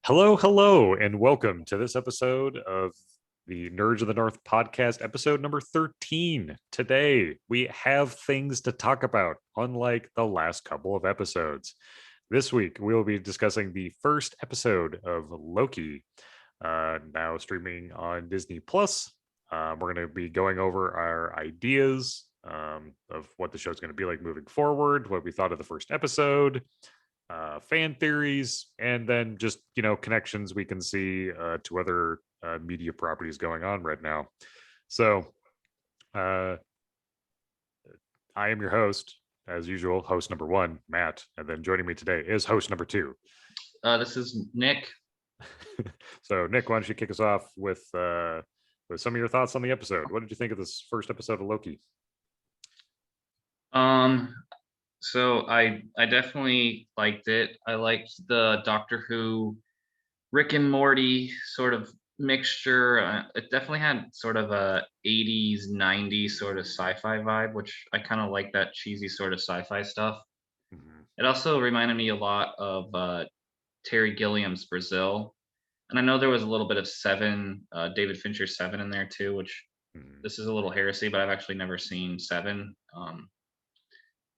Hello, and welcome to this episode of the Nerds of the North podcast, episode number 13. Today, we have things to talk about, unlike the last couple of episodes. This week, we will be discussing the first episode of Loki, now streaming on Disney Plus. We're going to be going over our ideas of what the show's going to be like moving forward, what we thought of the first episode, fan theories, and then just connections we can see to other media properties going on right now. So I am your host, as usual, host number one, Matt, and then joining me today is host number two. This is Nick. So Nick, why don't you kick us off with some of your thoughts on the episode? What did you think of this first episode of Loki? So I definitely liked it. I liked the Doctor Who, Rick and Morty sort of mixture. It definitely had sort of a 80s, 90s sort of sci-fi vibe, which I kind of like that cheesy sort of sci-fi stuff. Mm-hmm. It also reminded me a lot of Terry Gilliam's Brazil. And I know there was a little bit of Seven, David Fincher's Seven in there too, which this is a little heresy, but I've actually never seen Seven.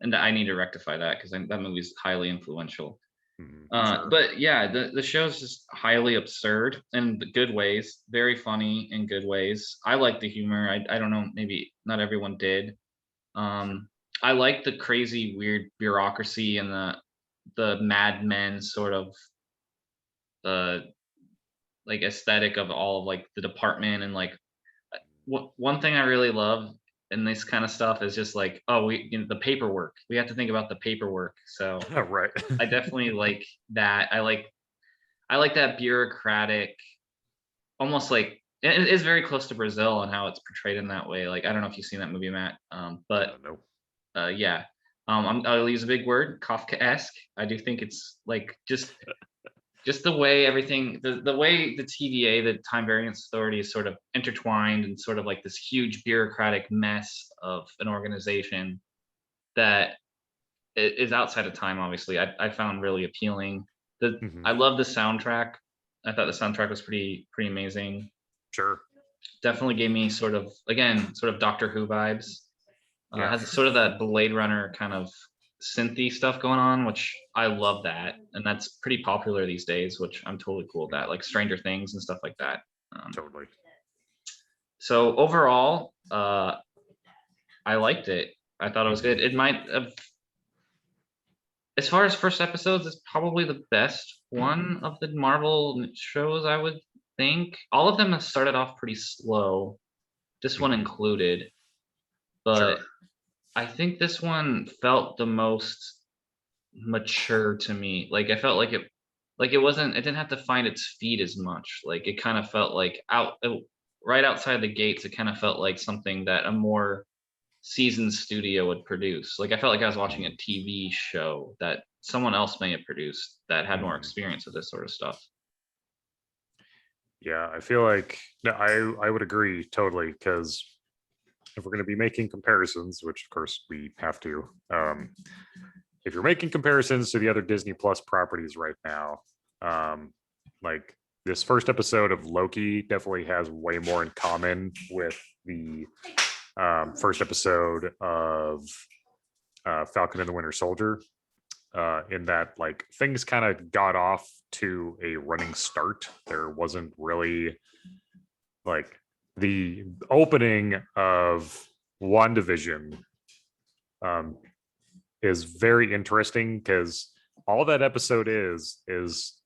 And I need to rectify that because that movie is highly influential. Sure. But yeah, the show's just highly absurd in the good ways, very funny in good ways. I like the humor. I don't know, maybe not everyone did. I like the crazy, weird bureaucracy and the Mad Men sort of like aesthetic of all of like the department, and like one thing I really love in this kind of stuff is just like, oh, the paperwork. We have to think about the paperwork. So Right. I definitely like that. I like that bureaucratic, almost like it is very close to Brazil and how it's portrayed in that way. Like, I don't know if you've seen that movie, Matt. But No. yeah. I'll use a big word, Kafka-esque. I do think it's like just the way everything, the way the TVA, the Time Variance Authority, is sort of intertwined and sort of like this huge bureaucratic mess of an organization that is outside of time. Obviously, I found really appealing. I love the soundtrack. I thought the soundtrack was pretty amazing. Sure. Definitely gave me sort of Doctor Who vibes. Has sort of that Blade Runner kind of synthy stuff going on, which I love that, and that's pretty popular these days, which I'm totally cool with that, like Stranger Things and stuff like that. Totally. So overall, I liked it. I thought it was good. It might have, as far as first episodes, it's probably the best one of the Marvel shows, I would think. All of them have started off pretty slow, this one included, but Sure. I think this one felt the most mature to me. Like, I felt like it didn't have to find its feet as much. Like, it kind of felt like right outside the gates, it kind of felt like something that a more seasoned studio would produce. Like, I felt like I was watching a TV show that someone else may have produced that had more experience with this sort of stuff. Yeah, I feel like I would agree totally, because if we're going to be making comparisons, which of course we have to, if you're making comparisons to the other Disney Plus properties right now, like this first episode of Loki definitely has way more in common with the first episode of Falcon and the Winter Soldier, in that like things kind of got off to a running start. There wasn't really like the opening of WandaVision is very interesting, because all that episode is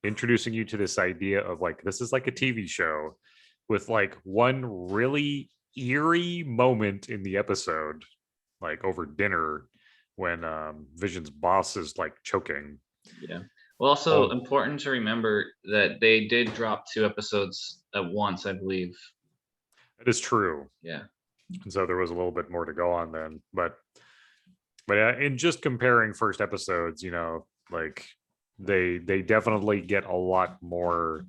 introducing you to this idea of like, this is like a TV show with like one really eerie moment in the episode, like over dinner, when Vision's boss is like choking. Yeah. Well, also important to remember that they did drop 2 episodes at once, I believe. It is true. Yeah. And so there was a little bit more to go on then. But in just comparing first episodes, like they definitely get a lot more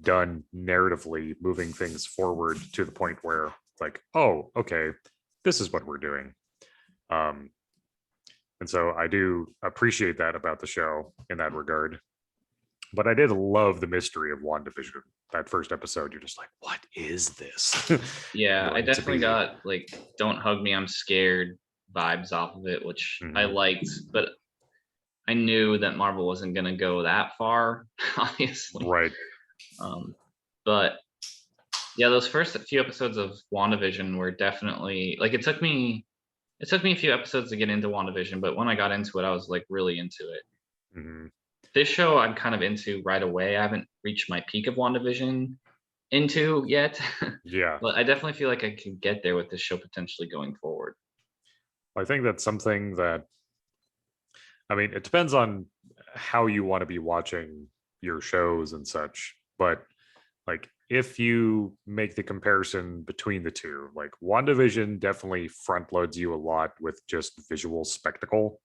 done narratively, moving things forward to the point where like, oh, okay, this is what we're doing. And so I do appreciate that about the show in that regard. But I did love the mystery of WandaVision. That first episode, you're just like, what is this Yeah, I going to definitely be? got like "Don't hug me, I'm scared" vibes off of it, which I Mhm. liked, but I knew that Marvel wasn't gonna go that far, obviously. Right. Um, but yeah, those first few episodes of WandaVision were definitely like it took me a few episodes to get into WandaVision, but when I got into it, I was like really into it. Mhm. This show I'm kind of into right away. I haven't reached my peak of WandaVision into yet, Yeah. but I definitely feel like I could get there with this show potentially going forward. I think that's something that, I mean, it depends on how you want to be watching your shows and such. But like, if you make the comparison between the two, like WandaVision definitely front loads you a lot with just visual spectacle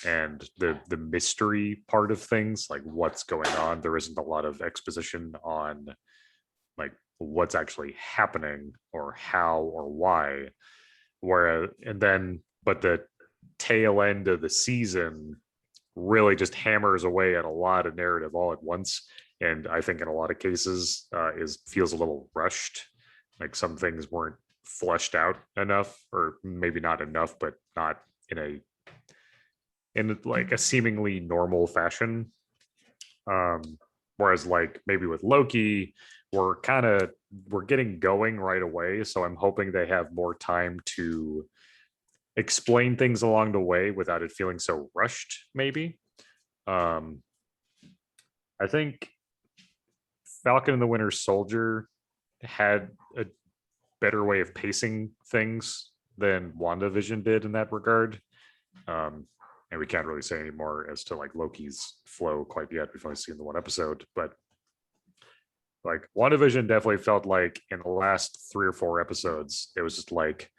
and the mystery part of things, like what's going on. There isn't a lot of exposition on like what's actually happening or how or why. Whereas, and then, but the tail end of the season really just hammers away at a lot of narrative all at once. And I think in a lot of cases is feels a little rushed. Like some things weren't fleshed out enough, or maybe not enough, but not in a like a seemingly normal fashion. Um, Whereas like maybe with Loki, we're getting going right away. So I'm hoping they have more time to explain things along the way without it feeling so rushed, maybe. Um, I think Falcon and the Winter Soldier had a better way of pacing things than WandaVision did in that regard. Um, and we can't really say any more as to like Loki's flow quite yet. We've only seen the one episode, but like WandaVision definitely felt like in the last 3 or 4 episodes, it was just like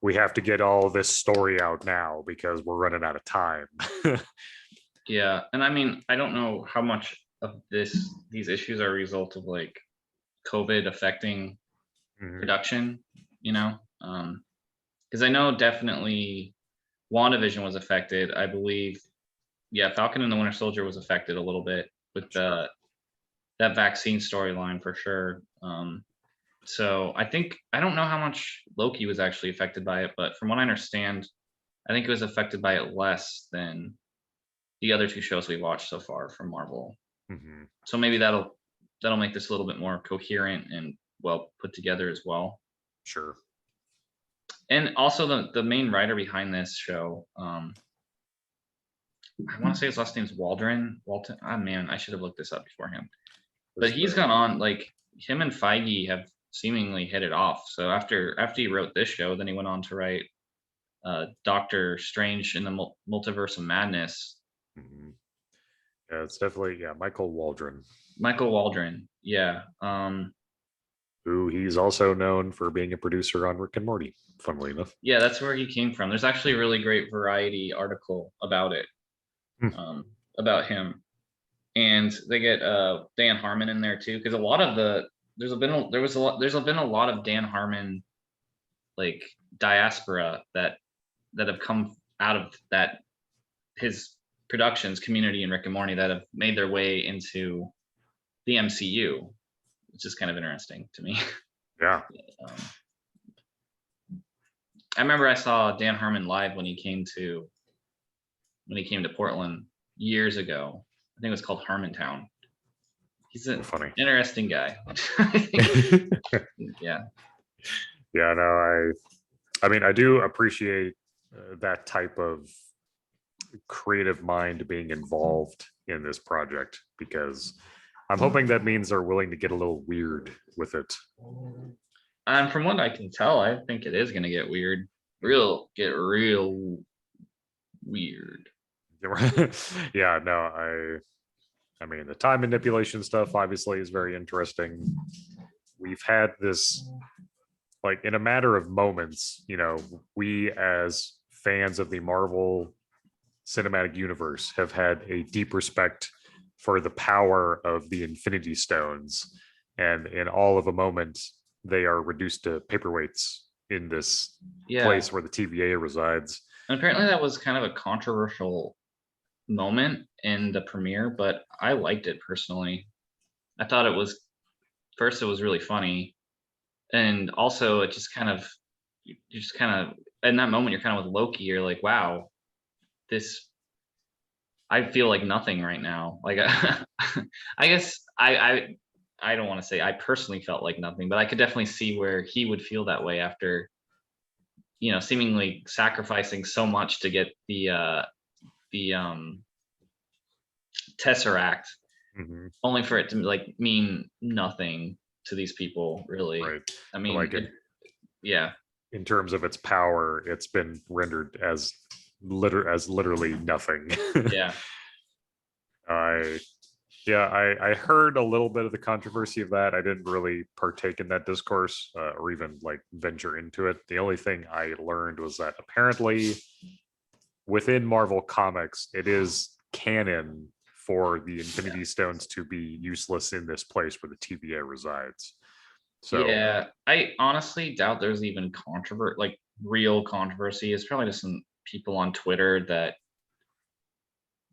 we have to get all this story out now because we're running out of time. Yeah, and I mean, I don't know how much of these issues are a result of like COVID affecting Mhm. production, you know? Because I know definitely WandaVision was affected. I believe, yeah, Falcon and the Winter Soldier was affected a little bit with Sure. that vaccine storyline for sure. So I think I don't know how much Loki was actually affected by it, but from what I understand, I think it was affected by it less than the other two shows we watched so far from Marvel. Mhm. So maybe that'll make this a little bit more coherent and well put together as well. Sure. And also the main writer behind this show, I want to say his last name's Waldron. Walton. Ah, man, I should have looked this up beforehand. But Is he's the gone on like him and Feige have seemingly hit it off. So after he wrote this show, then he went on to write Doctor Strange in the Multiverse of Madness. mhm. Yeah, it's definitely Michael Waldron, Michael Waldron, yeah, who he's also known for being a producer on Rick and Morty. Funnily enough. yeah, that's where he came from. There's actually a really great Variety article about it, Hmm. about him, and they get Dan Harmon in there too, because a lot of there's been a lot of Dan Harmon like diaspora that have come out of that his productions, Community and Rick and Morty, that have made their way into the MCU, which is kind of interesting to me. Yeah. um, I remember I saw Dan Harmon live when he came to Portland years ago. I think it was called Harmontown. He's So an funny. interesting guy. Yeah, Yeah, no, I mean, I do appreciate that type of creative mind being involved in this project because I'm hoping that means they're willing to get a little weird with it. and from what I can tell, I think it is going to get weird. Real weird. Yeah, no, I mean, the time manipulation stuff obviously is very interesting. We've had this like in a matter of moments, we as fans of the Marvel Cinematic Universe have had a deep respect for the power of the Infinity Stones. And in all of a moment, they are reduced to paperweights in this Yeah, place where the TVA resides. and apparently that was kind of a controversial moment in the premiere, but I liked it personally. I thought it was really funny, and also it just kind of you just kind of in that moment you're kind of with Loki. You're like, wow, this I feel like nothing right now. Like I guess I don't want to say I personally felt like nothing, but I could definitely see where he would feel that way after seemingly sacrificing so much to get the Tesseract, Mhm. only for it to like mean nothing to these people. Really, Right. I But mean, like yeah, in terms of its power, it's been rendered as literally nothing. yeah, I Yeah, I heard a little bit of the controversy of that. I didn't really partake in that discourse or even like venture into it. The only thing I learned was that apparently within Marvel Comics, it is canon for the Infinity Stones to be useless in this place where the TVA resides. So, yeah. I honestly doubt there's even like real controversy. It's probably just some people on Twitter that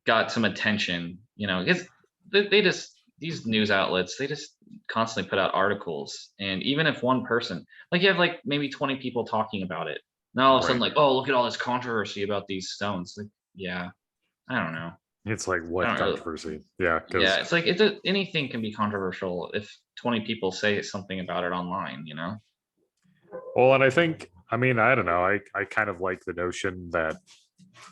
got some attention, because they just these news outlets, they just constantly put out articles, and even if one person, like you have like maybe 20 people talking about it, now all of a sudden right. like, oh, look at all this controversy about these stones. Like, yeah, I don't know. It's like I what don't really. controversy? Yeah, Yeah, because it's like anything can be controversial if 20 people say something about it online. well, and I think I mean I don't know. I kind of like the notion that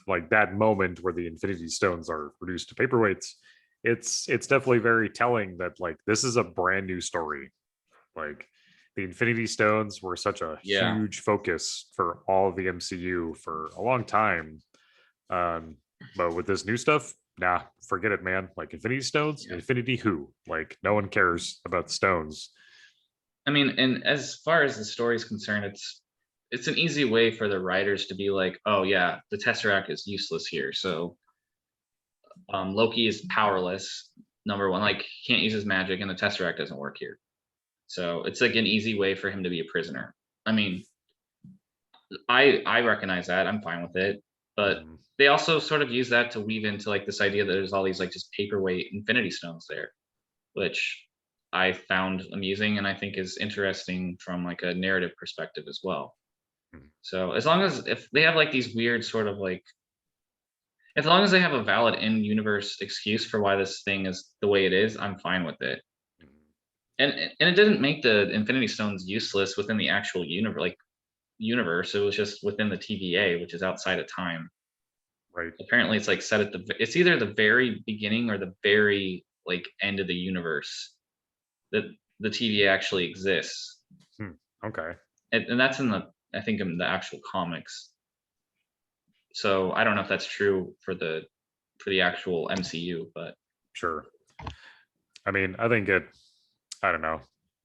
like that moment where the Infinity Stones are reduced to paperweights. It's definitely very telling that like this is a brand new story. Like the Infinity Stones were such a Yeah. huge focus for all of the MCU for a long time. But with this new stuff, nah, forget it, man. Like Infinity Stones, Yeah. Infinity who? Like no one cares about the stones. I mean, and as far as the story is concerned, it's an easy way for the writers to be like, oh yeah, the Tesseract is useless here. So Loki is powerless. Number one, like he can't use his magic, and the Tesseract doesn't work here. So it's like an easy way for him to be a prisoner. I mean, I recognize that. I'm fine with it. But Mhm. they also sort of use that to weave into like this idea that there's all these like just paperweight Infinity Stones there, which I found amusing and I think is interesting from like a narrative perspective as well. So as long as if they have like these weird sort of like as long as they have a valid in-universe excuse for why this thing is the way it is, I'm fine with it. And it didn't make the Infinity Stones useless within the actual universe. It was just within the TVA, which is outside of time. Right. Apparently, it's like set at it's either the very beginning or the very like end of the universe that the TVA actually exists, Hmm. Okay. and that's in the I think in the actual comics. So I don't know if that's true for the actual MCU, but Sure. I mean, I think it. I don't know.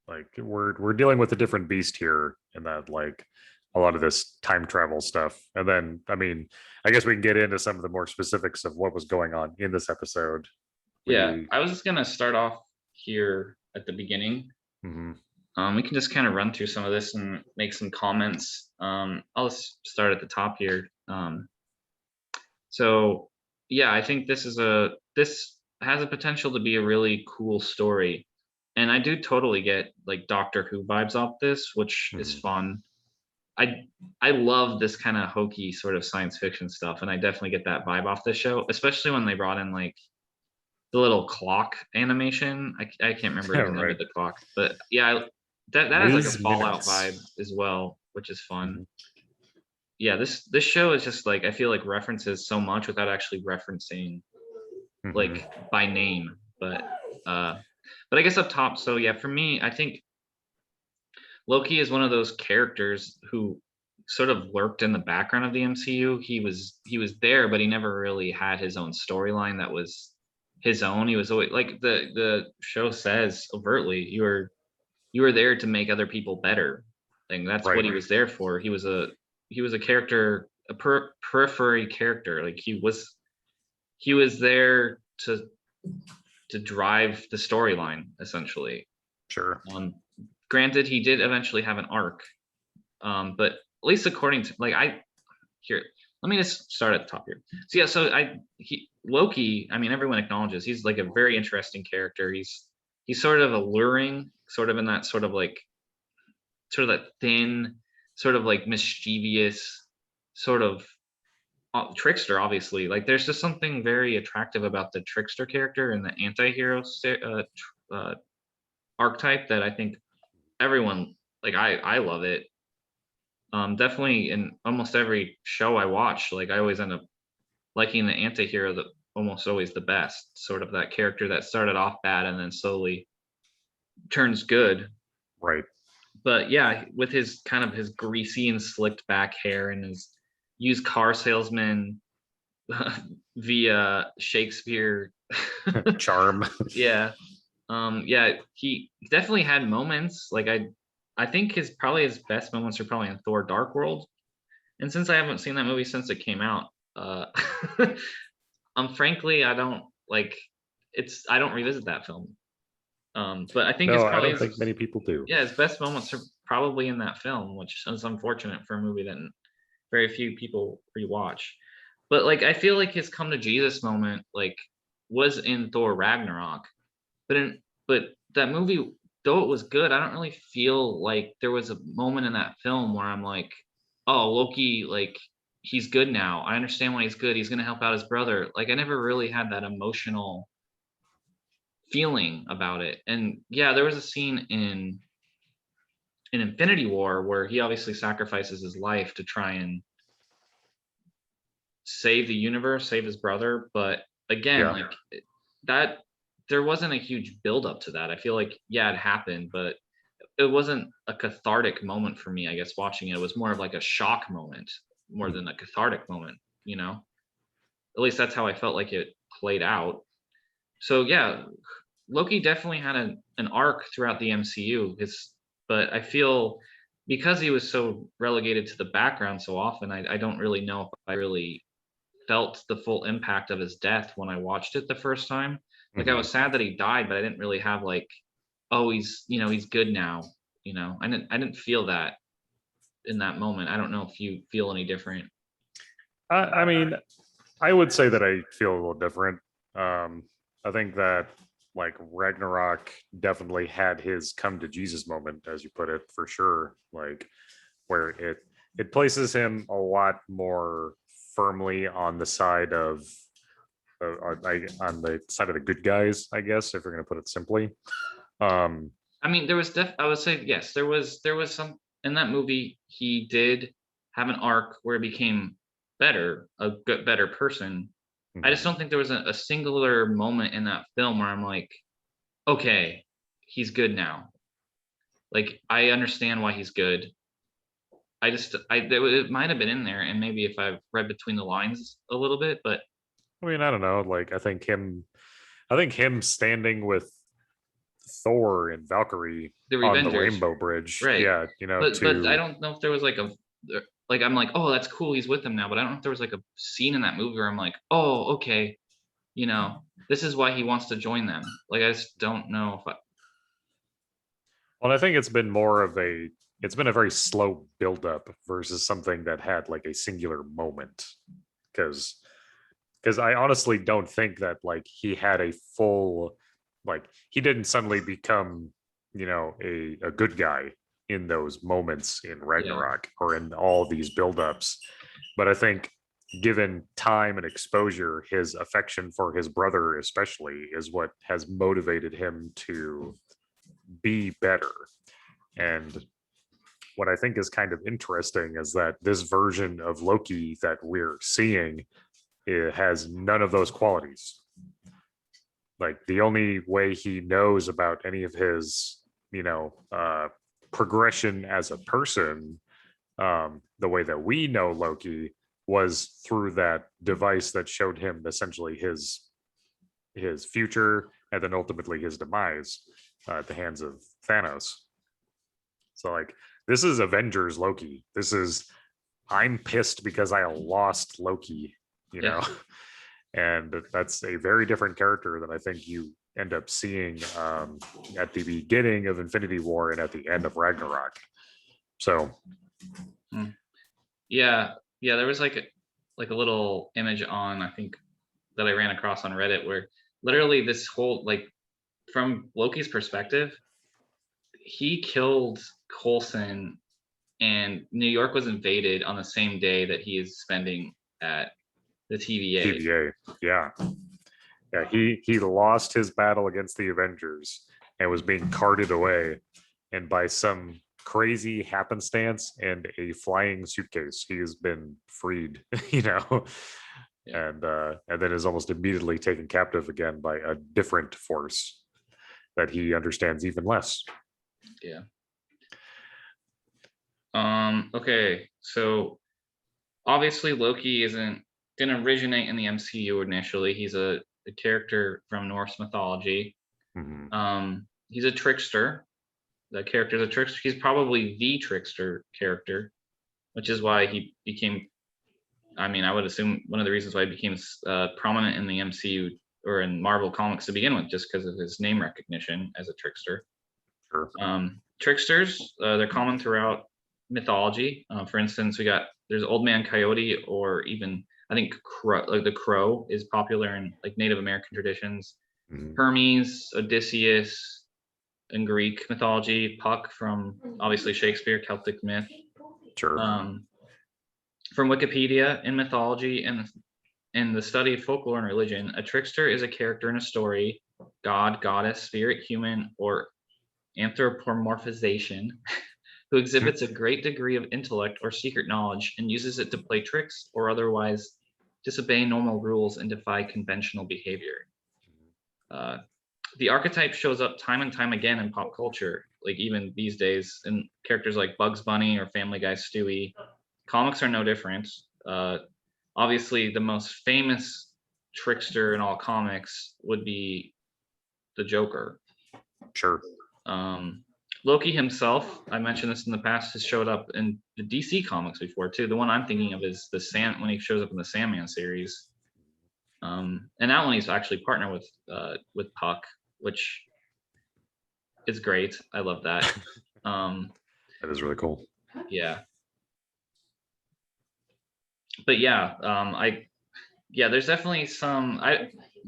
Like we're dealing with a different beast here in that like a lot of this time travel stuff. And then I mean, I guess we can get into some of the more specifics of what was going on in this episode. yeah, We I was just gonna start off here at the beginning. mhm. We can just kind of run through some of this and make some comments. I'll just start at the top here. So yeah, I think this has a potential to be a really cool story. And I do totally get like Doctor Who vibes off this, which is Mhm. fun. I I love this kind of hokey sort of science fiction stuff, and I definitely get that vibe off this show, especially when they brought in like the little clock animation. I can't remember Yeah, the name right. of the clock, but yeah, that has like a Ms. Fallout Minutes. vibe as well, which is fun. Mhm. Yeah, this show is just like I feel like references so much without actually referencing Mhm. like by name, uh but I guess up top. So yeah, for me, I think Loki is one of those characters who sort of lurked in the background of the MCU. He was there, but he never really had his own storyline that was his own. He was always like the show says overtly, you were there to make other people better. Like that's what Right. he was there for. He was a character, a periphery character. Like he was there to drive the storyline essentially. Sure. Um, Granted, he did eventually have an arc, but at least according to like I here, let me just start at the top here. So yeah, so Loki, I mean, everyone acknowledges he's like a very interesting character. He's sort of alluring, sort of in that sort of that thin, sort of like mischievous, sort of trickster. Obviously, like there's just something very attractive about the trickster character and the anti-hero archetype that I think everyone like. I love it. Definitely in almost every show I watch, like I always end up liking the anti-hero that almost always the best, sort of that character that started off bad and then slowly turns good. Right. But yeah, with his kind of his greasy and slicked back hair and his used car salesman via Shakespeare. Charm. Yeah. Yeah, he definitely had moments. Like I think his best moments are probably in Thor Dark World. And since I haven't seen that movie since it came out, frankly, I don't like I don't revisit that film. But I think it's No, I probably don't think many people do. yeah, his best moments are probably in that film, which is unfortunate for a movie that very few people rewatch. But like I feel like his come to Jesus moment like was in Thor Ragnarok. But that movie, though it was good, I don't really feel like there was a moment in that film where I'm like, oh, Loki, like he's good now. I understand why he's good. He's gonna help out his brother. Like I never really had that emotional feeling about it. And yeah, there was a scene in Infinity War where he obviously sacrifices his life to try and save the universe, save his brother. But again, Yeah. like that, there wasn't a huge build up to that. I feel like, yeah, it happened, but it wasn't a cathartic moment for me, I guess, watching it. It was more of like a shock moment more Hmm. than a cathartic moment, At least that's how I felt like it played out. So yeah, Loki definitely had an arc throughout the MCU. But I feel because he was so relegated to the background so often, I don't really know if I really felt the full impact of his death when I watched it the first time. Like I Hmm. was sad that he died, but I didn't really have like, oh, he's good now. I didn't feel that in that moment. I don't know if you feel any different. I mean, I would say that I feel a little different. Um, I think that like Ragnarok definitely had his come to Jesus moment, as you put it, for sure. Like where it places him a lot more firmly on the side of on the side of the good guys, I guess, if you're going to put it simply. Um, I mean, I would say yes, there was some in that movie. He did have an arc where he became a good, better person. I just mhm. don't think there was a singular moment in that film where I'm like, okay, he's good now. Like I understand why he's good. It might have been in there, and maybe if I've read between the lines a little bit, but I mean, I don't know. Like, I think him standing with Thor and Valkyrie the on the Revengers, Rainbow Bridge, right? yeah, But I to don't know if there was like I'm like, oh, that's cool, he's with them now. But I don't know if there was like a scene in that movie where I'm like, oh, okay, this is why he wants to join them. Like I just don't know if I, well, I think it's been a very slow buildup versus something that had like a singular moment. Because I honestly don't think that like he had a full like he didn't suddenly become, a good guy in those moments in yeah, Ragnarok or in all these buildups. But I think given time and exposure, his affection for his brother especially is what has motivated him to be better. And what I think is kind of interesting is that this version of Loki that we're seeing, it has none of those qualities. Like the only way he knows about any of his, progression as a person, the way that we know Loki was through that device that showed him essentially his future and then ultimately his demise at the hands of Thanos. So like this is Avengers Loki. This is I'm pissed because I lost Loki, you yeah. know. And that's a very different character that I think you end up seeing at the beginning of Infinity War and at the end of Ragnarok. So, Mm. Yeah, yeah, there was like a little image on I think that I ran across on Reddit where literally this whole like from Loki's perspective, he killed Coulson and New York was invaded on the same day that he is spending at the TVA. TVA. Yeah. Yeah, he lost his battle against the Avengers and was being carted away, and by some crazy happenstance and a flying suitcase, he has been freed. Yeah. And then is almost immediately taken captive again by a different force that he understands even less. Yeah. Okay, so obviously Loki didn't originate in the MCU initially. He's a character from Norse mythology. Mhm. He's a trickster. The character's a trickster. He's probably the trickster character, which is why he became. I mean, I would assume one of the reasons why he became prominent in the MCU or in Marvel comics to begin with, just because of his name recognition as a trickster. Sure. Tricksters, they're common throughout mythology. For instance, there's Old Man Coyote, or even I think like the Crow is popular in like Native American traditions. Mhm. Hermes, Odysseus in Greek mythology, Puck from obviously Shakespeare, Celtic myth. Sure. From Wikipedia, in mythology and in the study of folklore and religion, a trickster is a character in a story, god, goddess, spirit, human, or anthropomorphization, who exhibits a great degree of intellect or secret knowledge and uses it to play tricks or otherwise disobey normal rules and defy conventional behavior. Uh, the archetype shows up time and time again in pop culture, like even these days, in characters like Bugs Bunny or Family Guy Stewie. Comics are no different. Obviously, the most famous trickster in all comics would be the Joker. Sure. Loki himself, I mentioned this in the past, has showed up in the DC comics before too. The one I'm thinking of is when he shows up in the Sandman series. And that one he's actually partnered with Puck, which is great. I love that. That is really cool. Yeah. But yeah, there's definitely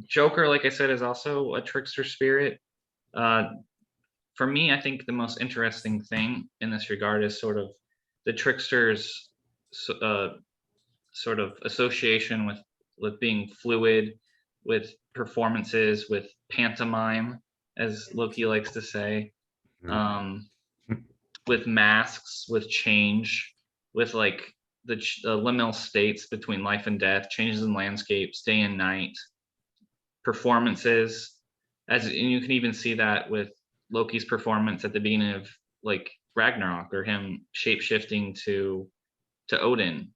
Joker, like I said, is also a trickster spirit. For me, I think the most interesting thing in this regard is sort of the trickster's sort of association with being fluid, with performances, with pantomime, as Loki likes to say, Mhm. with masks, with change, with like the liminal states between life and death, changes in landscapes, day and night, performances. And you can even see that with Loki's performance at the beginning of like Ragnarok, or him shape shifting to Odin,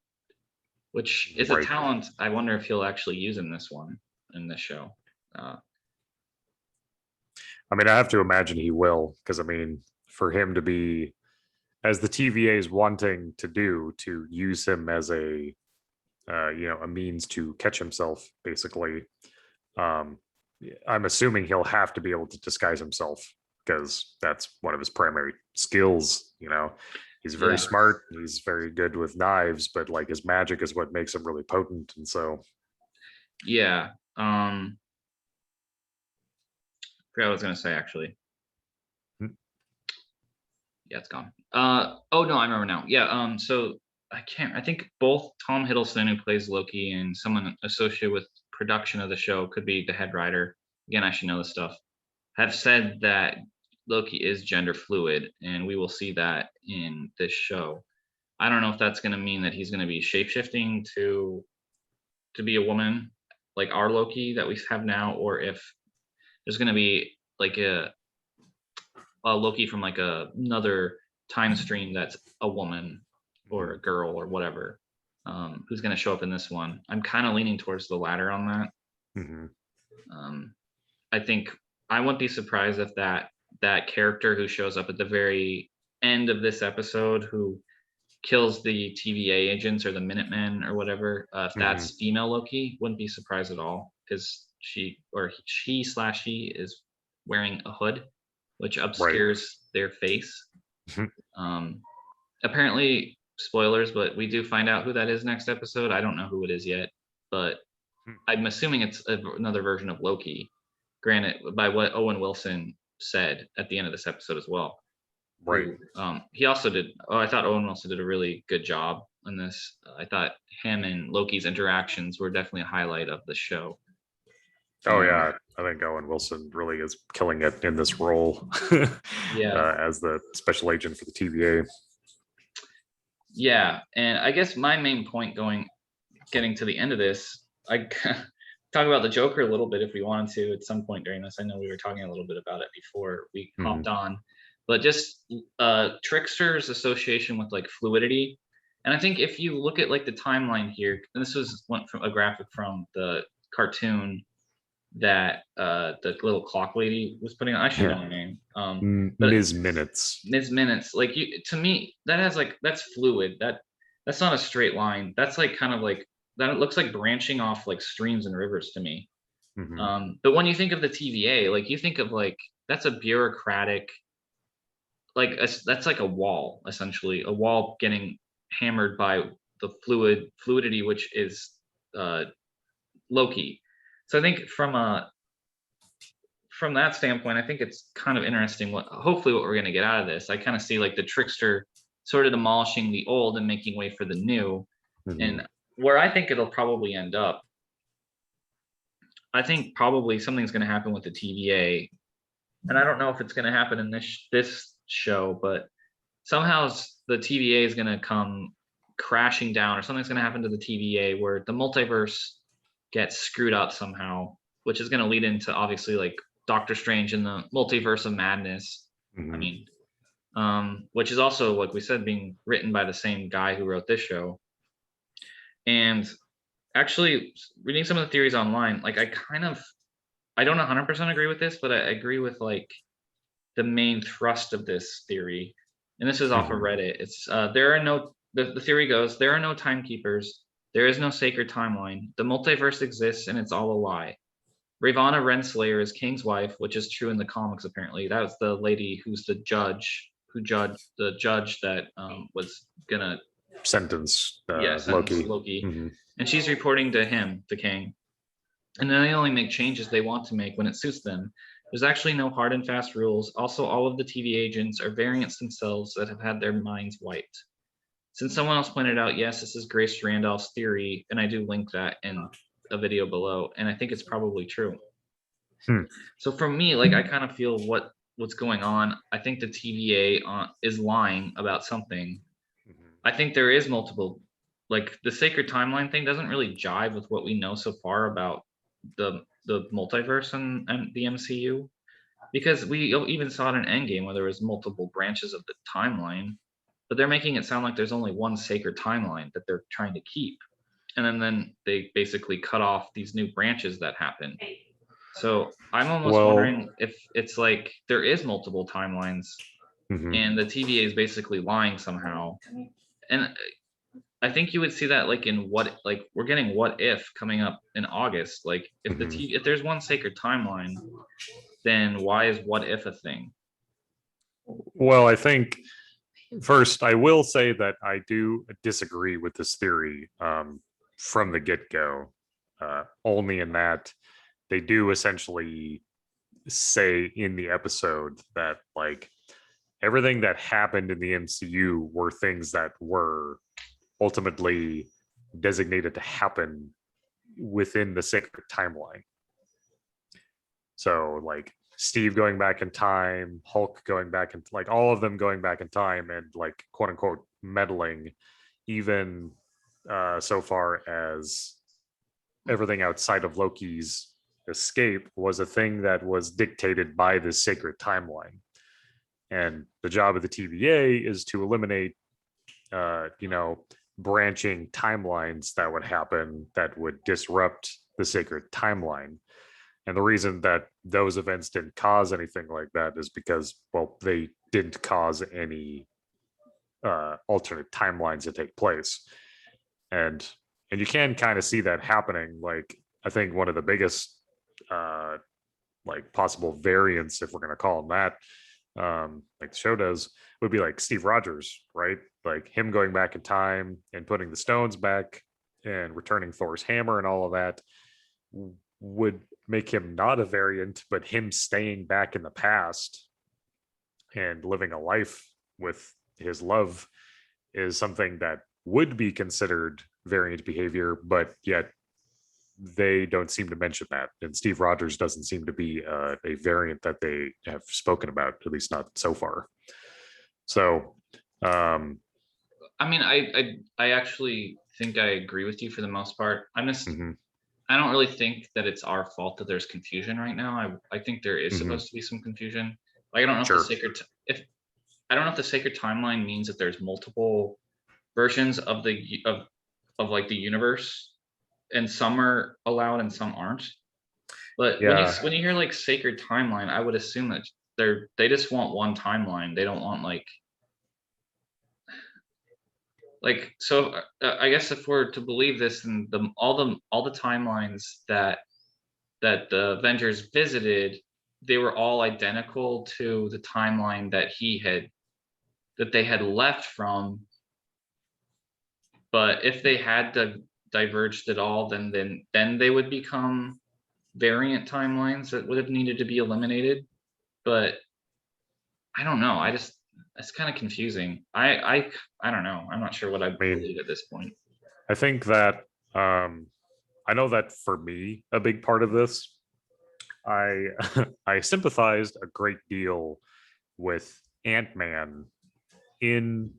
which is a Right. talent I wonder if he'll actually use in this show. Uh, I mean, I have to imagine he will, because I mean, for him to be, as the TVA is wanting to do, to use him as a means to catch himself, basically. Um, I'm assuming he'll have to be able to disguise himself because that's one of his primary skills. He's very yeah, smart. He's very good with knives, but like his magic is what makes him really potent. And so, yeah. Forgot what I was gonna say actually. hmm, Yeah, it's gone. Oh no, I remember now. Yeah. So I think both Tom Hiddleston, who plays Loki, and someone associated with production of the show, could be the head writer. Again, I should know this stuff. Have said that Loki is gender fluid, and we will see that in this show. I don't know if that's going to mean that he's going to be shapeshifting to be a woman like our Loki that we have now, or if there's going to be like a Loki from like another time stream that's a woman or a girl or whatever, who's going to show up in this one. I'm kind of leaning towards the latter on that. mhm, Um, I think I wouldn't be surprised if that character who shows up at the very end of this episode, who kills the TVA agents or the Minutemen or whatever, if mhm, that's female Loki, wouldn't be surprised at all, because she is wearing a hood, which right. obscures their face. Um, Apparently, spoilers, but we do find out who that is next episode. I don't know who it is yet, but I'm assuming it's another version of Loki. Granted, by what Owen Wilson said at the end of this episode as well. Right. Who he also did. Oh, I thought Owen Wilson did a really good job on this. I thought him and Loki's interactions were definitely a highlight of the show. Oh yeah, I think Owen Wilson really is killing it in this role Yeah, as the special agent for the TVA. yeah, and I guess my main point getting to the end of this, I talk about the Joker a little bit if we wanted to at some point during this. I know we were talking a little bit about it before we Mhm. hopped on, but just Trickster's association with like fluidity. And I think if you look at like the timeline here, and this was one from a graphic from the cartoon that the little clock lady was putting on. I should know Yeah, her name. But Ms. Minutes. Ms. Minutes, like you to me, that has like that's fluid. That's not a straight line. That's like kind of like that it looks like branching off like streams and rivers to me. Hmm. But when you think of the TVA, like you think of like that's a bureaucratic, like that's like a wall essentially, a wall getting hammered by the fluidity, which is uh, Loki. So I think from that standpoint, I think it's kind of interesting what hopefully what we're going to get out of this. I kind of see like the trickster sort of demolishing the old and making way for the new. Hmm. And where I think it'll probably end up, I think probably something's going to happen with the TVA. And I don't know if it's going to happen in this show, but somehow the TVA is going to come crashing down, or something's going to happen to the TVA where the multiverse gets screwed up somehow, which is going to lead into obviously like Doctor Strange and the multiverse of madness. I Hmm. mean, which is also like we said, being written by the same guy who wrote this show. And actually, reading some of the theories online, like I don't 100% agree with this, but I agree with like the main thrust of this theory. And this is off of Hmm. Reddit. It's there are no the theory goes there are no timekeepers. There is no sacred timeline. The multiverse exists and it's all a lie. Ravonna Renslayer is King's wife, which is true in the comics. Apparently, that was the lady who's the judge that was gonna Sentence sentence Loki. Loki, Hmm. and she's reporting to him, the King, and then they only make changes they want to make when it suits them. There's actually no hard and fast rules. Also, all of the TV agents are variants themselves that have had their minds wiped. Since someone else pointed out, yes, this is Grace Randolph's theory, and I do link that in a video below, and I think it's probably true. Hmm. So for me, like I kind of feel what's going on. I think the TVA is lying about something. Hmm. I think there is multiple, like the sacred timeline thing doesn't really jive with what we know so far about the multiverse and the MCU, because we even saw it in Endgame where there was multiple branches of the timeline, but they're making it sound like there's only one sacred timeline that they're trying to keep, and then they basically cut off these new branches that happen. So I'm almost Well, wondering if it's like there is multiple timelines mhm. and the TVA is basically lying somehow. And I think you would see that like in what like we're getting what if coming up in August. Like if Mhm. if there's one sacred timeline, then why is what if a thing? Well, I think first I will say that I do disagree with this theory from the get go. Only in that they do essentially say in the episode that like everything that happened in the MCU were things that were ultimately designated to happen within the sacred timeline. So like Steve going back in time, Hulk going back in like all of them going back in time and like quote unquote meddling, even so far as everything outside of Loki's escape was a thing that was dictated by the sacred timeline. And the job of the TVA is to eliminate, branching timelines that would happen that would disrupt the sacred timeline. And the reason that those events didn't cause anything like that is because, well, they didn't cause any alternate timelines to take place. And and you can kind of see that happening. Like I think one of the biggest uh, like possible variants, if we're going to call them that, like the show does, would be like Steve Rogers, right? Like him going back in time and putting the stones back and returning Thor's hammer and all of that. would make him not a variant, but him staying back in the past and living a life with his love is something that would be considered variant behavior, but yet they don't seem to mention that. And Steve Rogers doesn't seem to be a variant that they have spoken about, at least not so far. So, I mean, I actually think I agree with you for the most part. mhm, I don't really think that it's our fault that there's confusion right now. I think there is mhm, supposed to be some confusion. Like I don't know if the sure. sacred if I don't know if the sacred timeline means that there's multiple versions of of like the universe, and some are allowed and some aren't. But Yeah. when you hear like sacred timeline, I would assume that they just want one timeline. They don't want so I guess if we're to believe this, then all the timelines that the Avengers visited, they were all identical to the timeline that they had left from. But if they had diverged at all, then they would become variant timelines that would have needed to be eliminated. But I don't know. It's kind of confusing. I don't know. I'm not sure what I I mean, believe at this point. I think that I know that for me, a big part of this, I I sympathized a great deal with Ant-Man in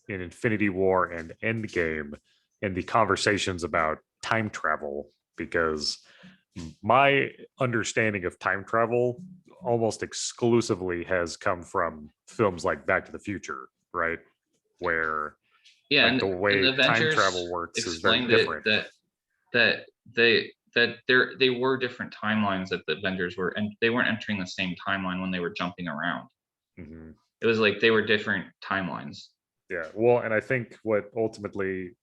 Infinity War and Endgame and the conversations about time travel, because my understanding of time travel almost exclusively has come from films like Back to the Future, right? Where Yeah, like the and way the time Avengers travel works is very explained it different. that they were different timelines that the Avengers were, and they weren't entering the same timeline when they were jumping around. Mhm. It was like they were different timelines. Yeah. Well, and I think what ultimately,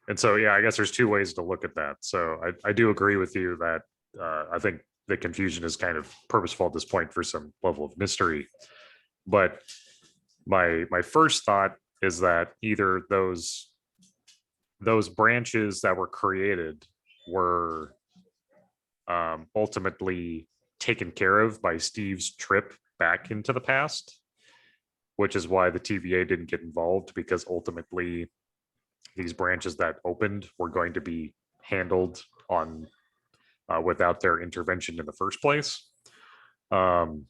and so yeah, I guess there's two ways to look at that. So I do agree with you that I think the confusion is kind of purposeful at this point for some level of mystery. But my first thought is that either those branches that were created were ultimately taken care of by Steve's trip back into the past, which is why the TVA didn't get involved, because ultimately these branches that opened were going to be handled on without their intervention in the first place. Um,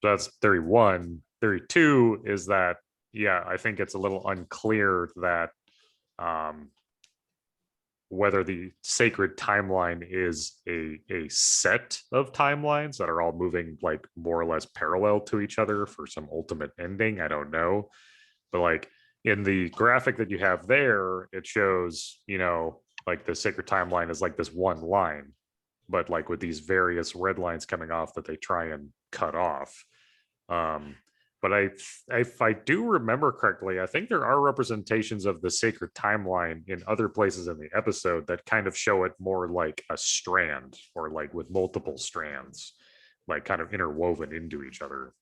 that's theory one. Theory two is that, yeah, I think it's a little unclear that um, whether the sacred timeline is a set of timelines that are all moving like more or less parallel to each other for some ultimate ending. I don't know. But like in the graphic that you have there, it shows, like the sacred timeline is like this one line, but like with these various red lines coming off that they try and cut off. Um, but if I do remember correctly, I think there are representations of the sacred timeline in other places in the episode that kind of show it more like a strand, or like with multiple strands, like kind of interwoven into each other.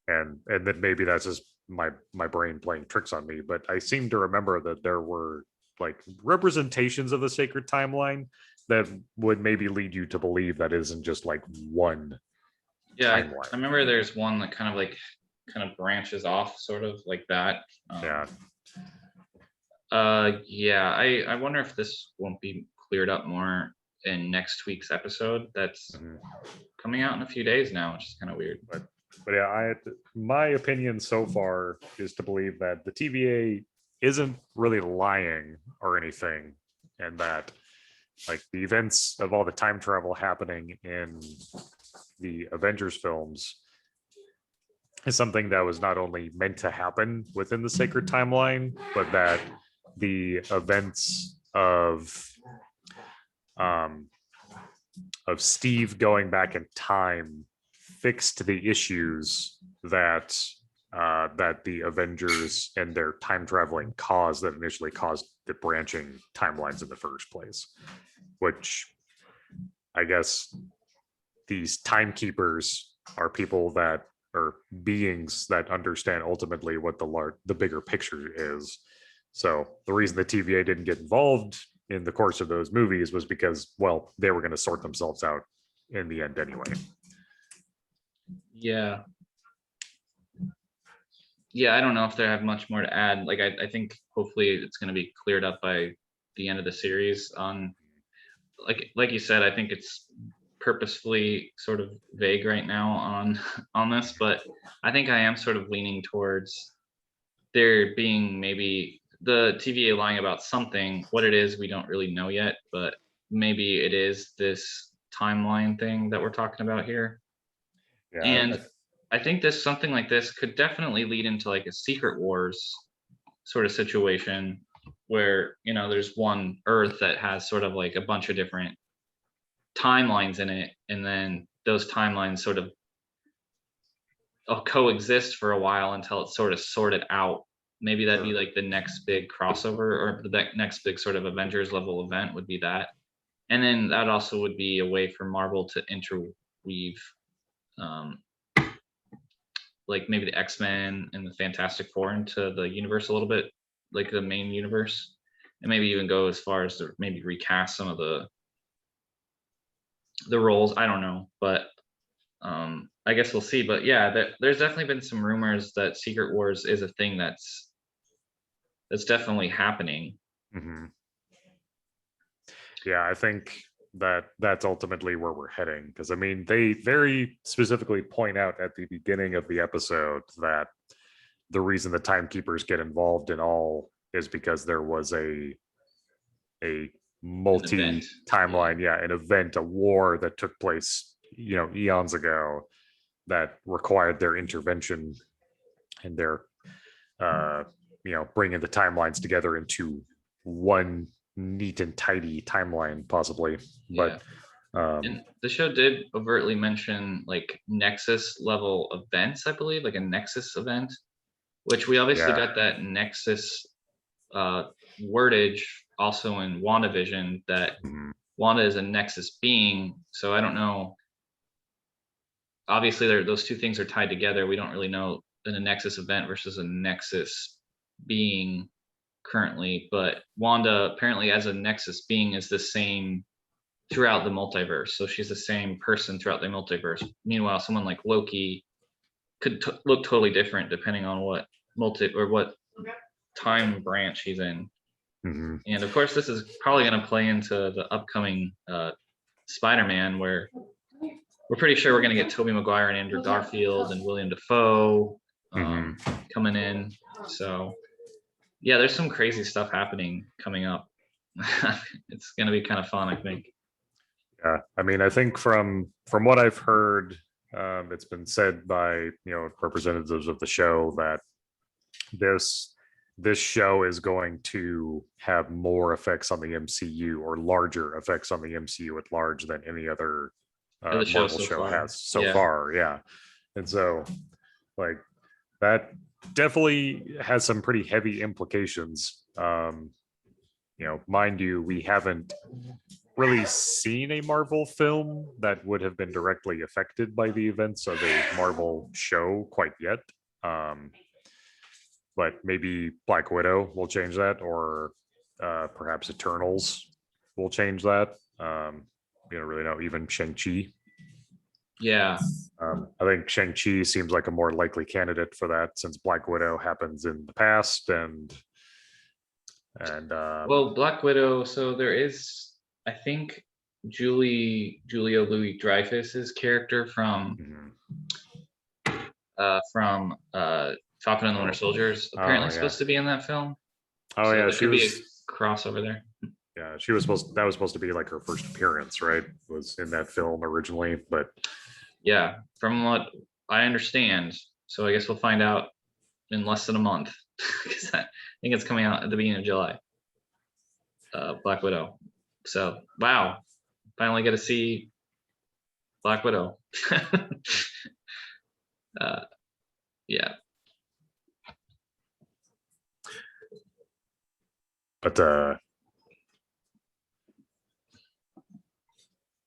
And then maybe that's just my brain playing tricks on me, but I seem to remember that there were like representations of the sacred timeline that would maybe lead you to believe that isn't just like one Yeah, I timeline. remember there's one that kind of branches off, sort of like that. Yeah. Yeah, I wonder if this won't be cleared up more in next week's episode. That's Mhm. coming out in a few days now, which is kind of weird. But yeah, my opinion so far is to believe that the TVA isn't really lying or anything, and that like the events of all the time travel happening in the Avengers films is something that was not only meant to happen within the sacred timeline, but that the events um, of Steve going back in time fixed the issues that the Avengers and their time traveling caused that initially caused the branching timelines in the first place. Which I guess these timekeepers are people that are beings that understand ultimately what the bigger picture is. So the reason the TVA didn't get involved in the course of those movies was because, well, they were going to sort themselves out in the end anyway. Yeah. Yeah, I don't know if they have much more to add. Like, I think hopefully it's going to be cleared up by the end of the series. On like you said, I think it's purposefully sort of vague right now on this, but I think I am sort of leaning towards there being maybe the TVA lying about something. What it is, we don't really know yet, but maybe it is this timeline thing that we're talking about here. Yeah, And I think this something like this could definitely lead into like a Secret Wars sort of situation where, you know, there's one Earth that has sort of like a bunch of different timelines in it, and then those timelines sort of coexist for a while until it's sort of sorted out. Maybe that'd be like the next big crossover, or the next big sort of Avengers level event would be that. And then that also would be a way for Marvel to interweave um, like maybe the X-Men and the Fantastic Four into the universe a little bit, like the main universe, and maybe even go as far as to maybe recast some of the roles. I don't know, but I guess we'll see. But yeah, there's definitely been some rumors that Secret Wars is a thing that's definitely happening. mm-hmm. Yeah, I think that's ultimately where we're heading, because I mean they very specifically point out at the beginning of the episode that the reason the timekeepers get involved in all is because there was a An event. multi timeline, an event, a war that took place, eons ago, that required their intervention and their bringing the timelines together into one neat and tidy timeline, possibly. Yeah. But And the show did overtly mention like Nexus level events, I believe, like a Nexus event, which we obviously got that Nexus wordage also in WandaVision, that Wanda is a Nexus being. So I don't know. Obviously, those two things are tied together. We don't really know in a Nexus event versus a Nexus being currently, but Wanda apparently as a Nexus being is the same throughout the multiverse. So she's the same person throughout the multiverse. Meanwhile, someone like Loki could look totally different depending on what what time branch he's in. mm-hmm. And of course, this is probably going to play into the upcoming Spider-Man, where we're pretty sure we're going to get Tobey Maguire and Andrew Garfield and William Dafoe coming in. So yeah, there's some crazy stuff happening coming up. It's going to be kind of fun, I think. Yeah, I mean, I think from what I've heard, it's been said by representatives of the show that this show is going to have more effects on the MCU, or larger effects on the MCU at large, than any other Marvel show has so far. Yeah, and so like that definitely has some pretty heavy implications. Mind you, we haven't really seen a Marvel film that would have been directly affected by the events of a Marvel show quite yet. But maybe Black Widow will change that, or perhaps Eternals will change that. You don't really know. Even Shang-Chi. Yeah. I think Shang-Chi seems like a more likely candidate for that, since Black Widow happens in the past, and well, Black Widow. So there is, I think, Julia Louis-Dreyfus's character from Falcon and the Winter Soldier is apparently supposed to be in that film. Oh, so yeah, she was. Be a crossover there. Yeah, she was supposed. That was supposed to be like her first appearance, right? Was in that film originally, but yeah, from what I understand. So I guess we'll find out in less than a month, because I think it's coming out at the beginning of July. Black Widow. So wow, finally get to see Black Widow. Yeah. But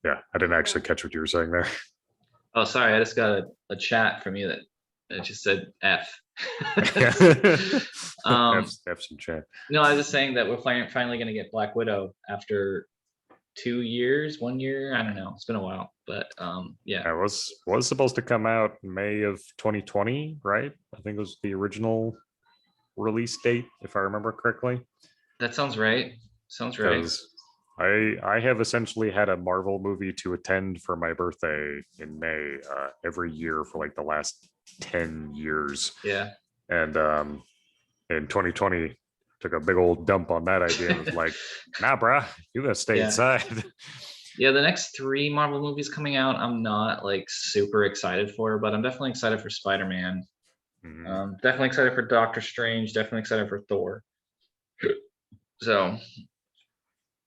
yeah, I didn't actually catch what you were saying there. Oh, sorry, I just got a chat from you that just said F. um, Have some chat. no, I was just saying that we're finally going to get Black Widow after 2 years, 1 year. I don't know. It's been a while, but yeah, I was supposed to come out May of 2020, right? I think it was the original release date, if I remember correctly. that sounds right. Sounds right. Because I have essentially had a Marvel movie to attend for my birthday in May every year for like the last 10 years. Yeah. And in 2020 took a big old dump on that idea. It was like, nah, bruh, you gotta stay Yeah. inside. Yeah, the next three Marvel movies coming out, I'm not like super excited for, but I'm definitely excited for Spider-Man. Mhm. Definitely excited for Doctor Strange. Definitely excited for Thor. So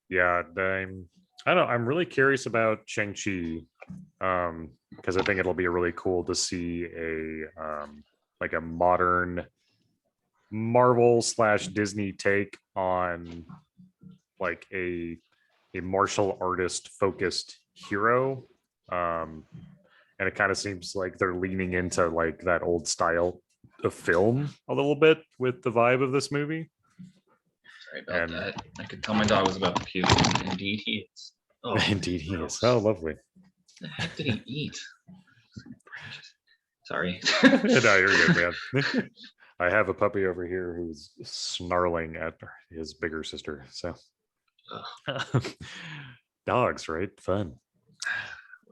Yeah, I don't know. I'm really curious about Shang-Chi because I think it'll be really cool to see a like a modern Marvel slash Disney take on like a martial artist focused hero. Um, and it kind of seems like they're leaning into like that old style of film a little bit with the vibe of this movie. sorry about And that. I could tell my dog was about to puke. Indeed, he is. Oh, indeed, he is. gross. Oh, lovely. The heck did he eat? Sorry. No, you're good, man. I have a puppy over here who's snarling at his bigger sister. So, dogs, right? Fun.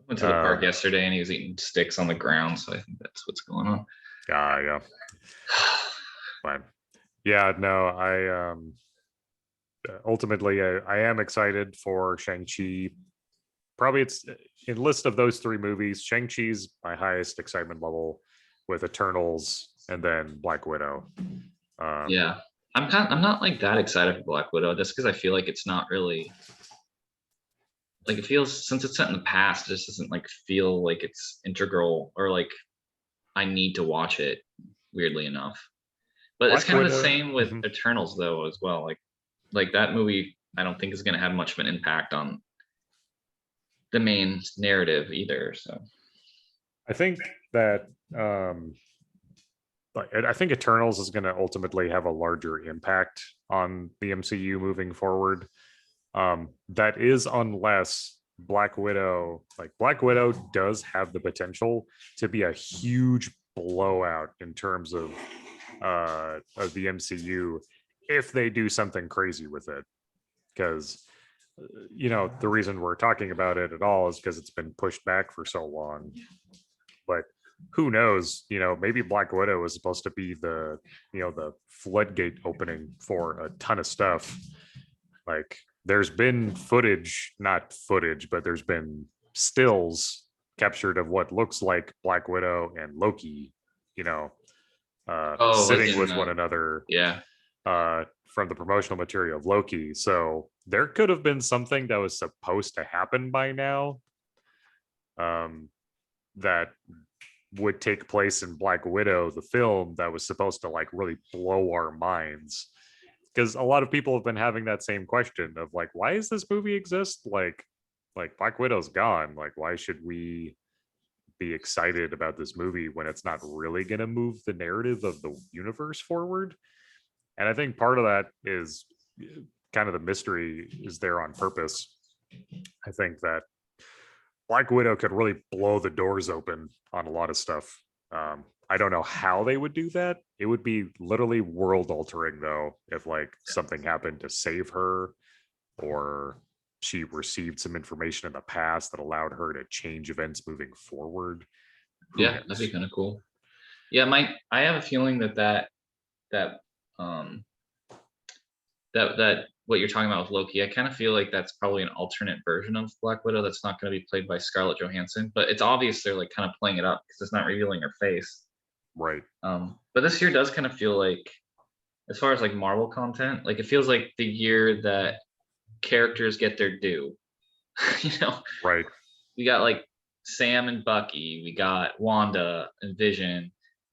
Went to the park Um, yesterday and he was eating sticks on the ground, so I think that's what's going on. yeah, fine. Yeah, no, I ultimately I am excited for Shang-Chi. Probably it's in list of those three movies, Shang-Chi's my highest excitement level with Eternals and then Black Widow. Um, Yeah. I'm not like that excited for Black Widow just because I feel like it's not really like it feels since it's set in the past, it just doesn't like feel like it's integral or like I need to watch it weirdly enough. But it's Black kind of the Widow. same with Mhm. Eternals though as well. Like that movie I don't think is gonna have much of an impact on the main narrative either. So I think that I think Eternals is going to ultimately have a larger impact on the MCU moving forward. That is unless Black Widow does have the potential to be a huge blowout in terms of the MCU if they do something crazy with it. Because the reason we're talking about it at all is because it's been pushed back for so long. But who knows? Maybe Black Widow is supposed to be the floodgate opening for a ton of stuff. Like there's been footage, not footage, but there's been stills captured of what looks like Black Widow and Loki, you know, oh like sitting in with one another yeah. from the promotional material of Loki. So there could have been something that was supposed to happen by now um, that would take place in Black Widow, the film that was supposed to like really blow our minds. Because a lot of people have been having that same question of like, why does this movie exist? Like Black Widow's gone. Like, why should we be excited about this movie when it's not really going to move the narrative of the universe forward? And I think part of that is kind of the mystery is there on purpose. I think that Black Widow could really blow the doors open on a lot of stuff. I don't know how they would do that. It would be literally world altering though, if like something happened to save her or she received some information in the past that allowed her to change events moving forward. Who Yeah, that'd be knows? kind of cool. Yeah, I have a feeling that um that what you're talking about with Loki, I kind of feel like that's probably an alternate version of Black Widow that's not going to be played by Scarlett Johansson, but it's obvious they're like kind of playing it up because it's not revealing her face. Right. But this year does kind of feel like, as far as like Marvel content, like it feels like the year that characters get their due. you know, Right. we got like Sam and Bucky, we got Wanda and Vision,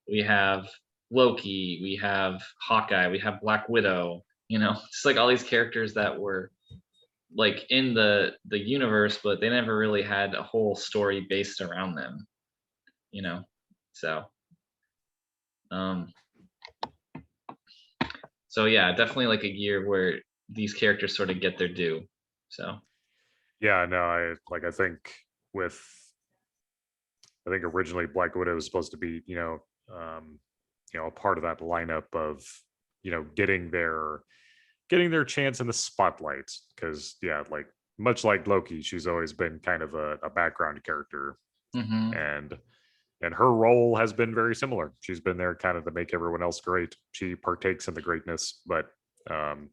we have Loki, we have Hawkeye, we have Black Widow. It's like all these characters that were like in the universe, but they never really had a whole story based around them. You know, so um, So yeah, definitely like a year where these characters sort of get their due. So Yeah, no, with I think originally Black Widow was supposed to be, a part of that lineup of, getting their chance in the spotlight. Because yeah, like much like Loki, she's always been kind of a background character, mhm. and her role has been very similar. She's been there kind of to make everyone else great. She partakes in the greatness, but um,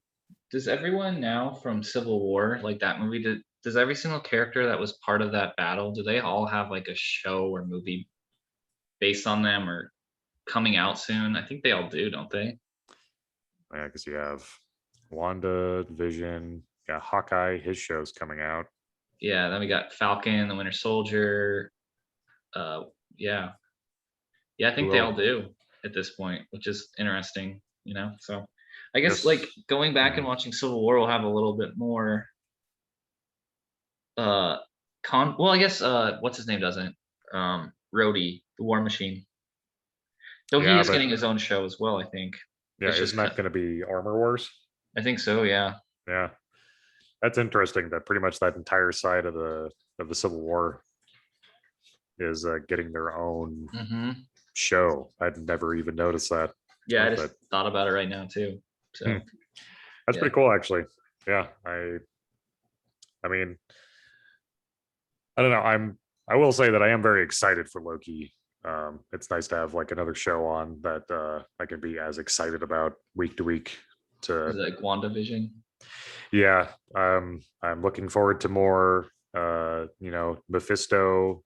Does everyone now from Civil War, like that movie, does every single character that was part of that battle, do they all have like a show or movie based on them or coming out soon? I think they all do, don't they? yeah, because you have Wanda, Vision, yeah, Hawkeye, his show's coming out. Yeah, then we got Falcon, the Winter Soldier. Uh, yeah, yeah, I Who think they all else? do at this point, which is interesting, you know. So, I guess like Yes. going back and Mhm. watching Civil War will have a little bit more uh well, I guess what's his name doesn't Rhodey, the War Machine. Though he Yeah, is but getting his own show as well, I think. yeah, It's isn't just that going to be Armor Wars? I think so, yeah. Yeah, that's interesting. That pretty much that entire side of the Civil War is getting their own Mhm. show. I'd never even noticed that, Yeah, I just but thought about it right now too. hmm, So, that's yeah. pretty cool, actually. Yeah, I mean, I don't know. I will say that I am very excited for Loki. It's nice to have like another show on that I can be as excited about week to week. Is To it like WandaVision? Yeah, I'm looking forward to more. Mephisto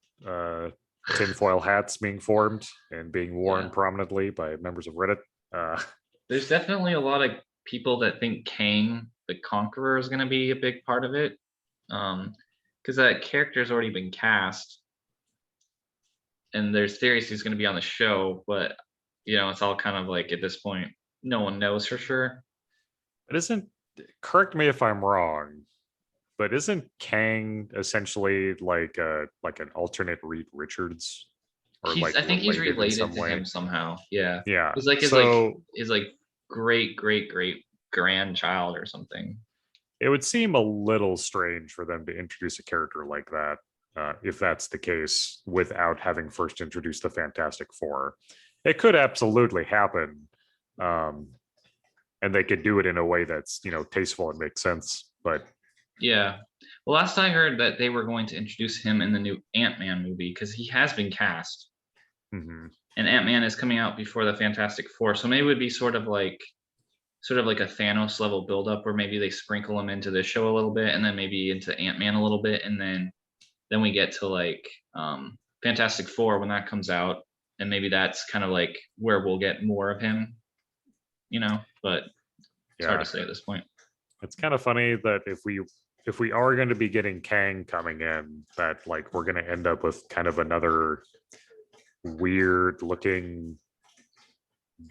tinfoil hats being formed and being worn Yeah. prominently by members of Reddit. Uh, There's definitely a lot of people that think Kang the Conqueror is gonna be a big part of it. Because that character's already been cast, and there's theories he's gonna be on the show, but it's all kind of like at this point, no one knows for sure. it isn't. Correct me if I'm wrong, but isn't Kang essentially like an alternate Reed Richards, or I like think he's related in related some to way? him somehow. Yeah. Yeah. He's like So his like great grandchild or something. it would seem a little strange for them to introduce a character like that, if that's the case, without having first introduced the Fantastic Four. It could absolutely happen, um, and they could do it in a way that's tasteful and makes sense. But Yeah. Well, last I heard that they were going to introduce him in the new Ant-Man movie because he has been cast, mhm, and Ant-Man is coming out before the Fantastic Four. So maybe it would be sort of like a Thanos level buildup where maybe they sprinkle him into this show a little bit and then maybe into Ant-Man a little bit and then we get to like Fantastic Four when that comes out and maybe that's kind of like where we'll get more of him, but it's hard to yeah, say at this point. it's kind of funny that if we are going to be getting Kang coming in, that like we're going to end up with kind of another weird looking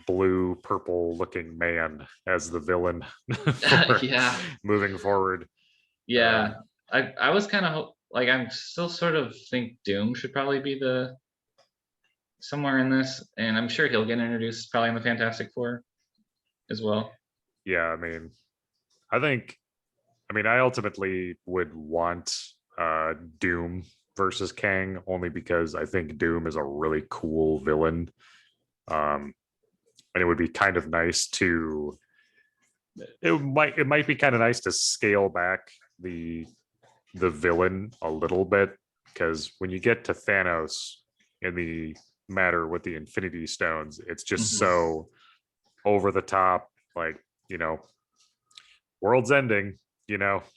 blue purple looking man as the villain for Yeah. moving forward. Yeah. um I was kind of like I'm still sort of think Doom should probably be the somewhere in this and I'm sure he'll get introduced probably in the Fantastic Four as well. yeah, I ultimately would want Doom versus Kang, only because I think Doom is a really cool villain. um and it would be kind of nice to it might be kind of nice to scale back the villain a little bit, because when you get to Thanos in the matter with the Infinity Stones, it's just Mhm. so over the top. Like, you know, world's ending.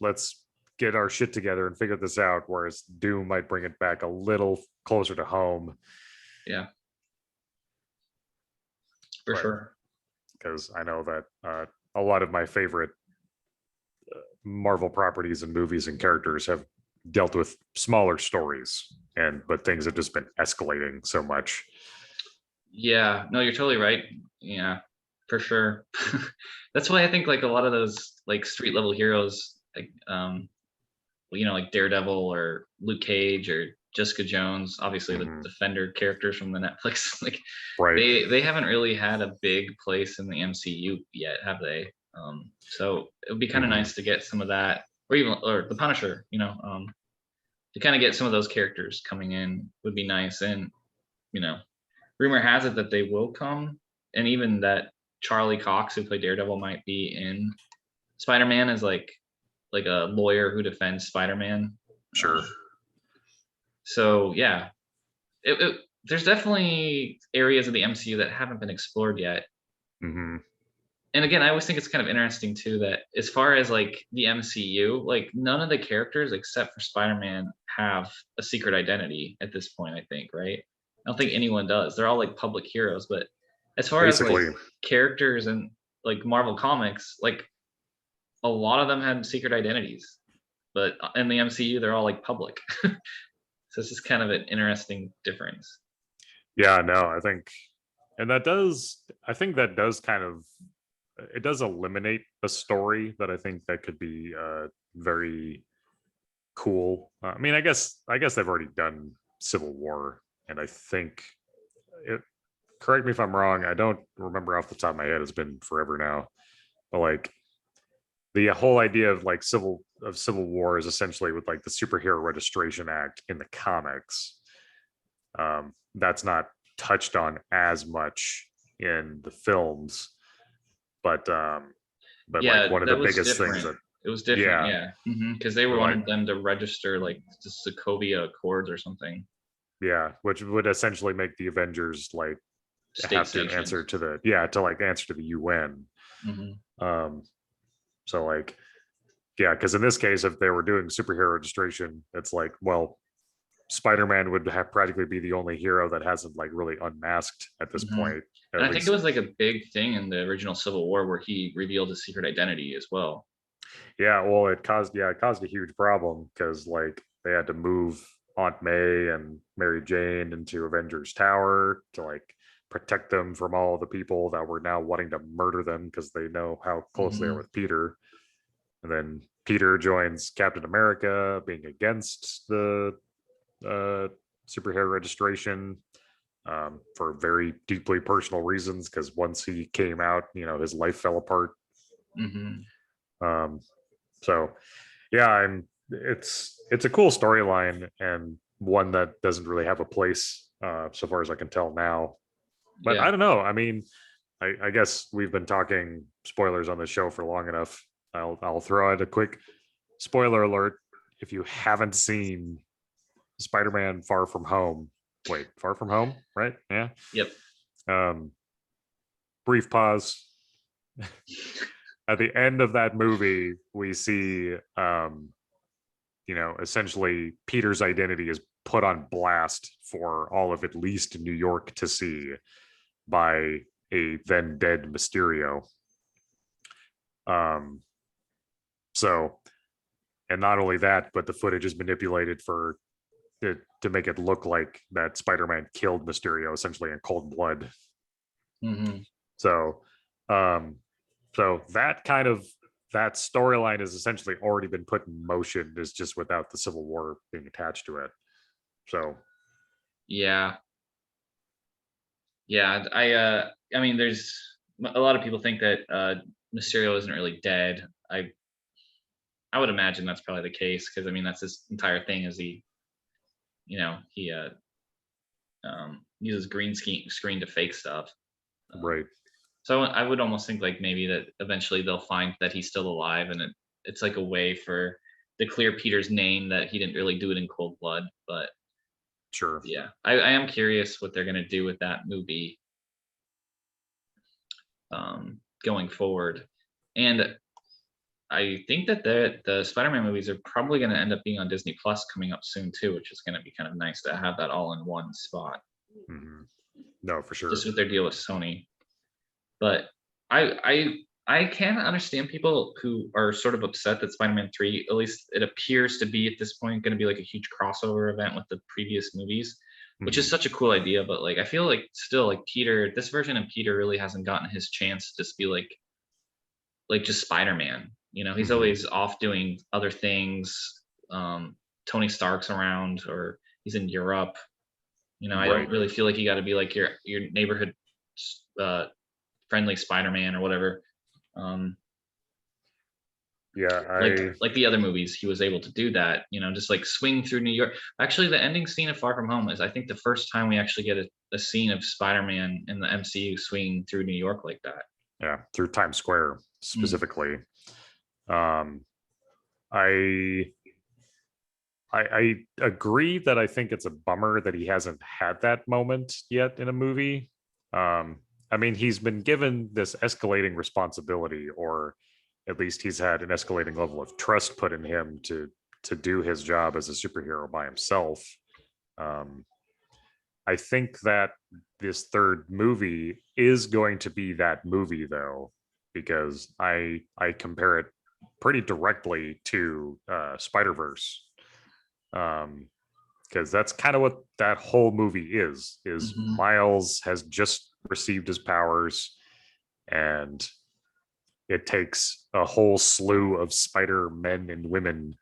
Let's get our shit together and figure this out. Whereas Doom might bring it back a little closer to home, Yeah, for but sure. because I know that a lot of my favorite Marvel properties and movies and characters have dealt with smaller stories, but things have just been escalating so much. Yeah, no, you're totally right. Yeah, for sure. That's why I think like a lot of those like street level heroes, like like Daredevil or Luke Cage or Jessica Jones, obviously the Mhm. Defender characters from the Netflix. Like Right. they haven't really had a big place in the MCU yet, have they? So it would be kind of Mhm. nice to get some of that, or the Punisher. To kind of get some of those characters coming in would be nice. And you know, rumor has it that they will come, and even that Charlie Cox, who played Daredevil, might be in Spider-Man as like a lawyer who defends Spider-Man. Um, Sure. so yeah, there's definitely areas of the MCU that haven't been explored yet. Mhm. And again, I always think it's kind of interesting too that as far as like the MCU, like none of the characters except for Spider-Man have a secret identity at this point, I think, right? I don't think anyone does. They're all like public heroes, but as far as like Basically, characters and like Marvel comics, like a lot of them had secret identities, but in the MCU, they're all like public. So it's just kind of an interesting difference. yeah, no, and I think that does kind of, it does eliminate a story that I think that could be very cool. I mean, I guess they've already done Civil War, and I think it. Correct me if I'm wrong. I don't remember off the top of my head. It's been forever now, but like the whole idea of like Civil War is essentially with like the Superhero Registration Act in the comics. That's not touched on as much in the films, but like Yeah, one of the that was biggest things different. that, It was different, yeah, yeah. Because they were like wanted them to register like the Sokovia Accords or something, yeah, which would essentially make the Avengers like state have to sanctioned. answer to the, yeah, to like answer to the UN. Hmm. Um, so like yeah, because in this case, if they were doing superhero registration, it's like, well, Spider-Man would have practically be the only hero that hasn't like really unmasked at this Hmm. point, And at I think it least. was like a big thing in the original Civil War where he revealed his secret identity as well. Yeah, well, it caused a huge problem because like they had to move Aunt May and Mary Jane into Avengers Tower to like protect them from all the people that were now wanting to murder them because they know how close they are Hmm. with Peter. And then Peter joins Captain America, being against the uh, superhero registration for very deeply personal reasons. Because once he came out, his life fell apart. Hmm. Um, so yeah, it's a cool storyline and one that doesn't really have a place so far as I can tell now. But Yeah. I don't know. I mean, I guess we've been talking spoilers on the show for long enough. I'll throw out a quick spoiler alert. If you haven't seen Spider-Man Far From Home, wait, Far From Home, right? Yeah. Yep. Um, brief pause. At the end of that movie, we see, essentially Peter's identity is put on blast for all of at least New York to see by a then dead Mysterio. Um, so, and not only that, but the footage is manipulated for to make it look like that Spider-Man killed Mysterio essentially in cold blood. Hmm. So, um, so that storyline has essentially already been put in motion. Is just without the Civil War being attached to it. So, Yeah. Yeah. I mean, there's a lot of people think that Mysterio isn't really dead. I would imagine that's probably the case because I mean that's his entire thing is he uses screen to fake stuff. Um, right, so I would almost think like maybe that eventually they'll find that he's still alive, and it's like a way for to clear Peter's name that he didn't really do it in cold blood. But sure. yeah, I am curious what they're gonna do with that movie going forward, and I think that the Spider-Man movies are probably going to end up being on Disney Plus coming up soon too, which is going to be kind of nice to have that all in one spot, Hmm. No, for just sure. with their deal with Sony. But I can understand people who are sort of upset that Spider-Man 3, at least it appears to be at this point, going to be like a huge crossover event with the previous movies, which is Hmm. such a cool idea. But like I feel like still like Peter, this version of Peter really hasn't gotten his chance to just be like just Spider-Man. He's Hmm. always off doing other things. Tony Stark's around, or he's in Europe. I don't Right. really feel like you got to be like your neighborhood uh, friendly Spider-Man or whatever. Um, Yeah, like the other movies, he was able to do that. Just like swing through New York. Actually, the ending scene of Far From Home is, I think, the first time we actually get a scene of Spider-Man in the MCU swinging through New York like that. yeah, through Times Square Mm. specifically. Um, I I agree that I think it's a bummer that he hasn't had that moment yet in a movie. I mean, he's been given this escalating responsibility, or at least he's had an escalating level of trust put in him to do his job as a superhero by himself. Um, I think that this third movie is going to be that movie, though, because I compare it pretty directly to Spider Verse, because that's kind of what that whole movie is Hmm. Miles has just received his powers, and it takes a whole slew of spider men and women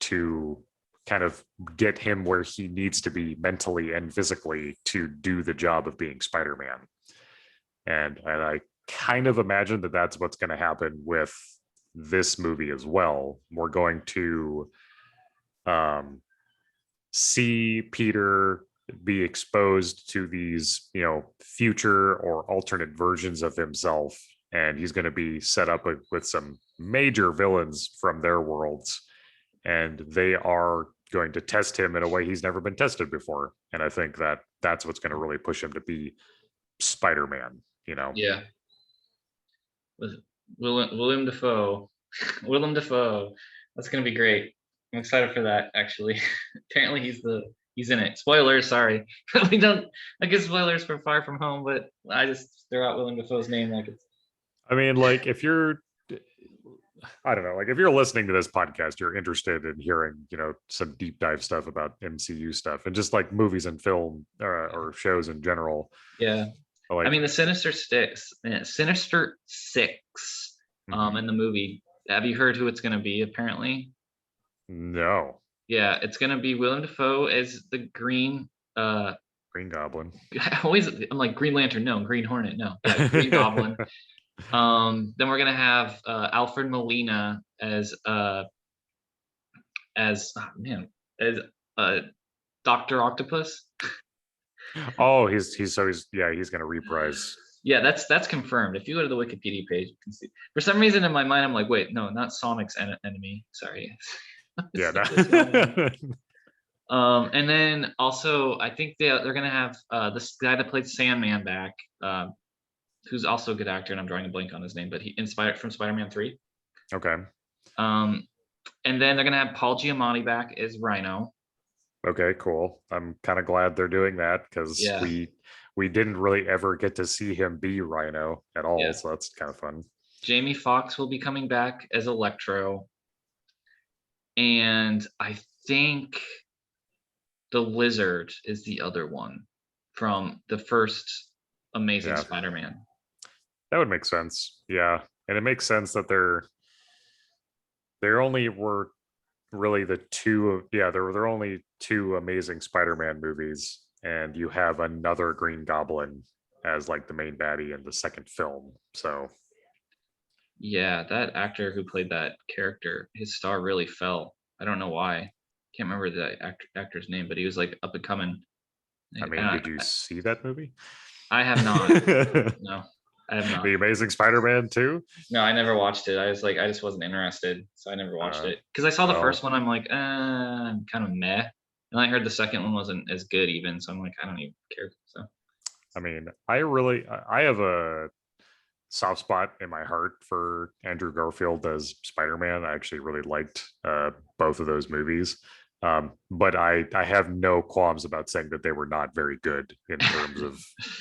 to kind of get him where he needs to be mentally and physically to do the job of being Spider-Man. And I kind of imagine that that's what's going to happen with this movie as well. We're going to um, see Peter be exposed to these, future or alternate versions of himself, and he's going to be set up with some major villains from their worlds, and they are going to test him in a way he's never been tested before. And I think that that's what's going to really push him to be Spider-Man. Yeah, with William Defoe. Willem Dafoe. That's gonna be great. I'm excited for that. Actually, apparently he's in it. Spoilers, sorry. We don't. I guess spoilers for Far From Home, but I just throw out Willem Dafoe's name like it's. I mean, like, if you're, I don't know, like, if you're listening to this podcast, you're interested in hearing, some deep dive stuff about MCU stuff and just like movies and film, or shows in general. Yeah. I Like, mean, the Sinister Six, mhm. in the movie. Have you heard who it's gonna be? Apparently, No, yeah, it's gonna be Willem Dafoe as the Green. Green Goblin. I'm like Green Lantern, no, Green Hornet, no, yeah, Green Goblin. Then we're gonna have Alfred Molina as oh, man as uh, Doctor Octopus. Oh, he's yeah, he's gonna reprise. Yeah, that's confirmed. If you go to the Wikipedia page, you can see. For some reason in my mind, I'm like, wait, no, not Sonic's enemy. Sorry, Yeah, it's the wrong one. no. And then also, I think they're gonna have this guy that played Sandman back, who's also a good actor, and I'm drawing a blank on his name, but he inspired from Spider-Man 3. Okay. Um, and then they're gonna have Paul Giamatti back as Rhino. Okay, cool. I'm kind of glad they're doing that because Yeah, we didn't really ever get to see him be Rhino at all, yeah. so that's kind of fun. Jamie Foxx will be coming back as Electro, and I think the Lizard is the other one from the first Amazing Yeah, Spider-Man. that would make sense. Yeah, and it makes sense that there only were really the two. Yeah, there were only two Amazing Spider-Man movies, and you have another Green Goblin as like the main baddie in the second film. So Yeah, that actor who played that character, his star really fell. I don't know why. Can't remember the actor's name, but he was like up and coming. I And mean, did you see that movie? I have not. The No, I have not. Amazing Spider-Man 2? No, I never watched it. I just wasn't interested, so I never watched Uh, it. Because I saw the first well, one, I'm like, I'm kind of meh. And I heard the second one wasn't as good even, so I'm like, I don't even care. So I mean, I have a soft spot in my heart for Andrew Garfield as Spider-Man. I actually really liked both of those movies. But I have no qualms about saying that they were not very good in terms of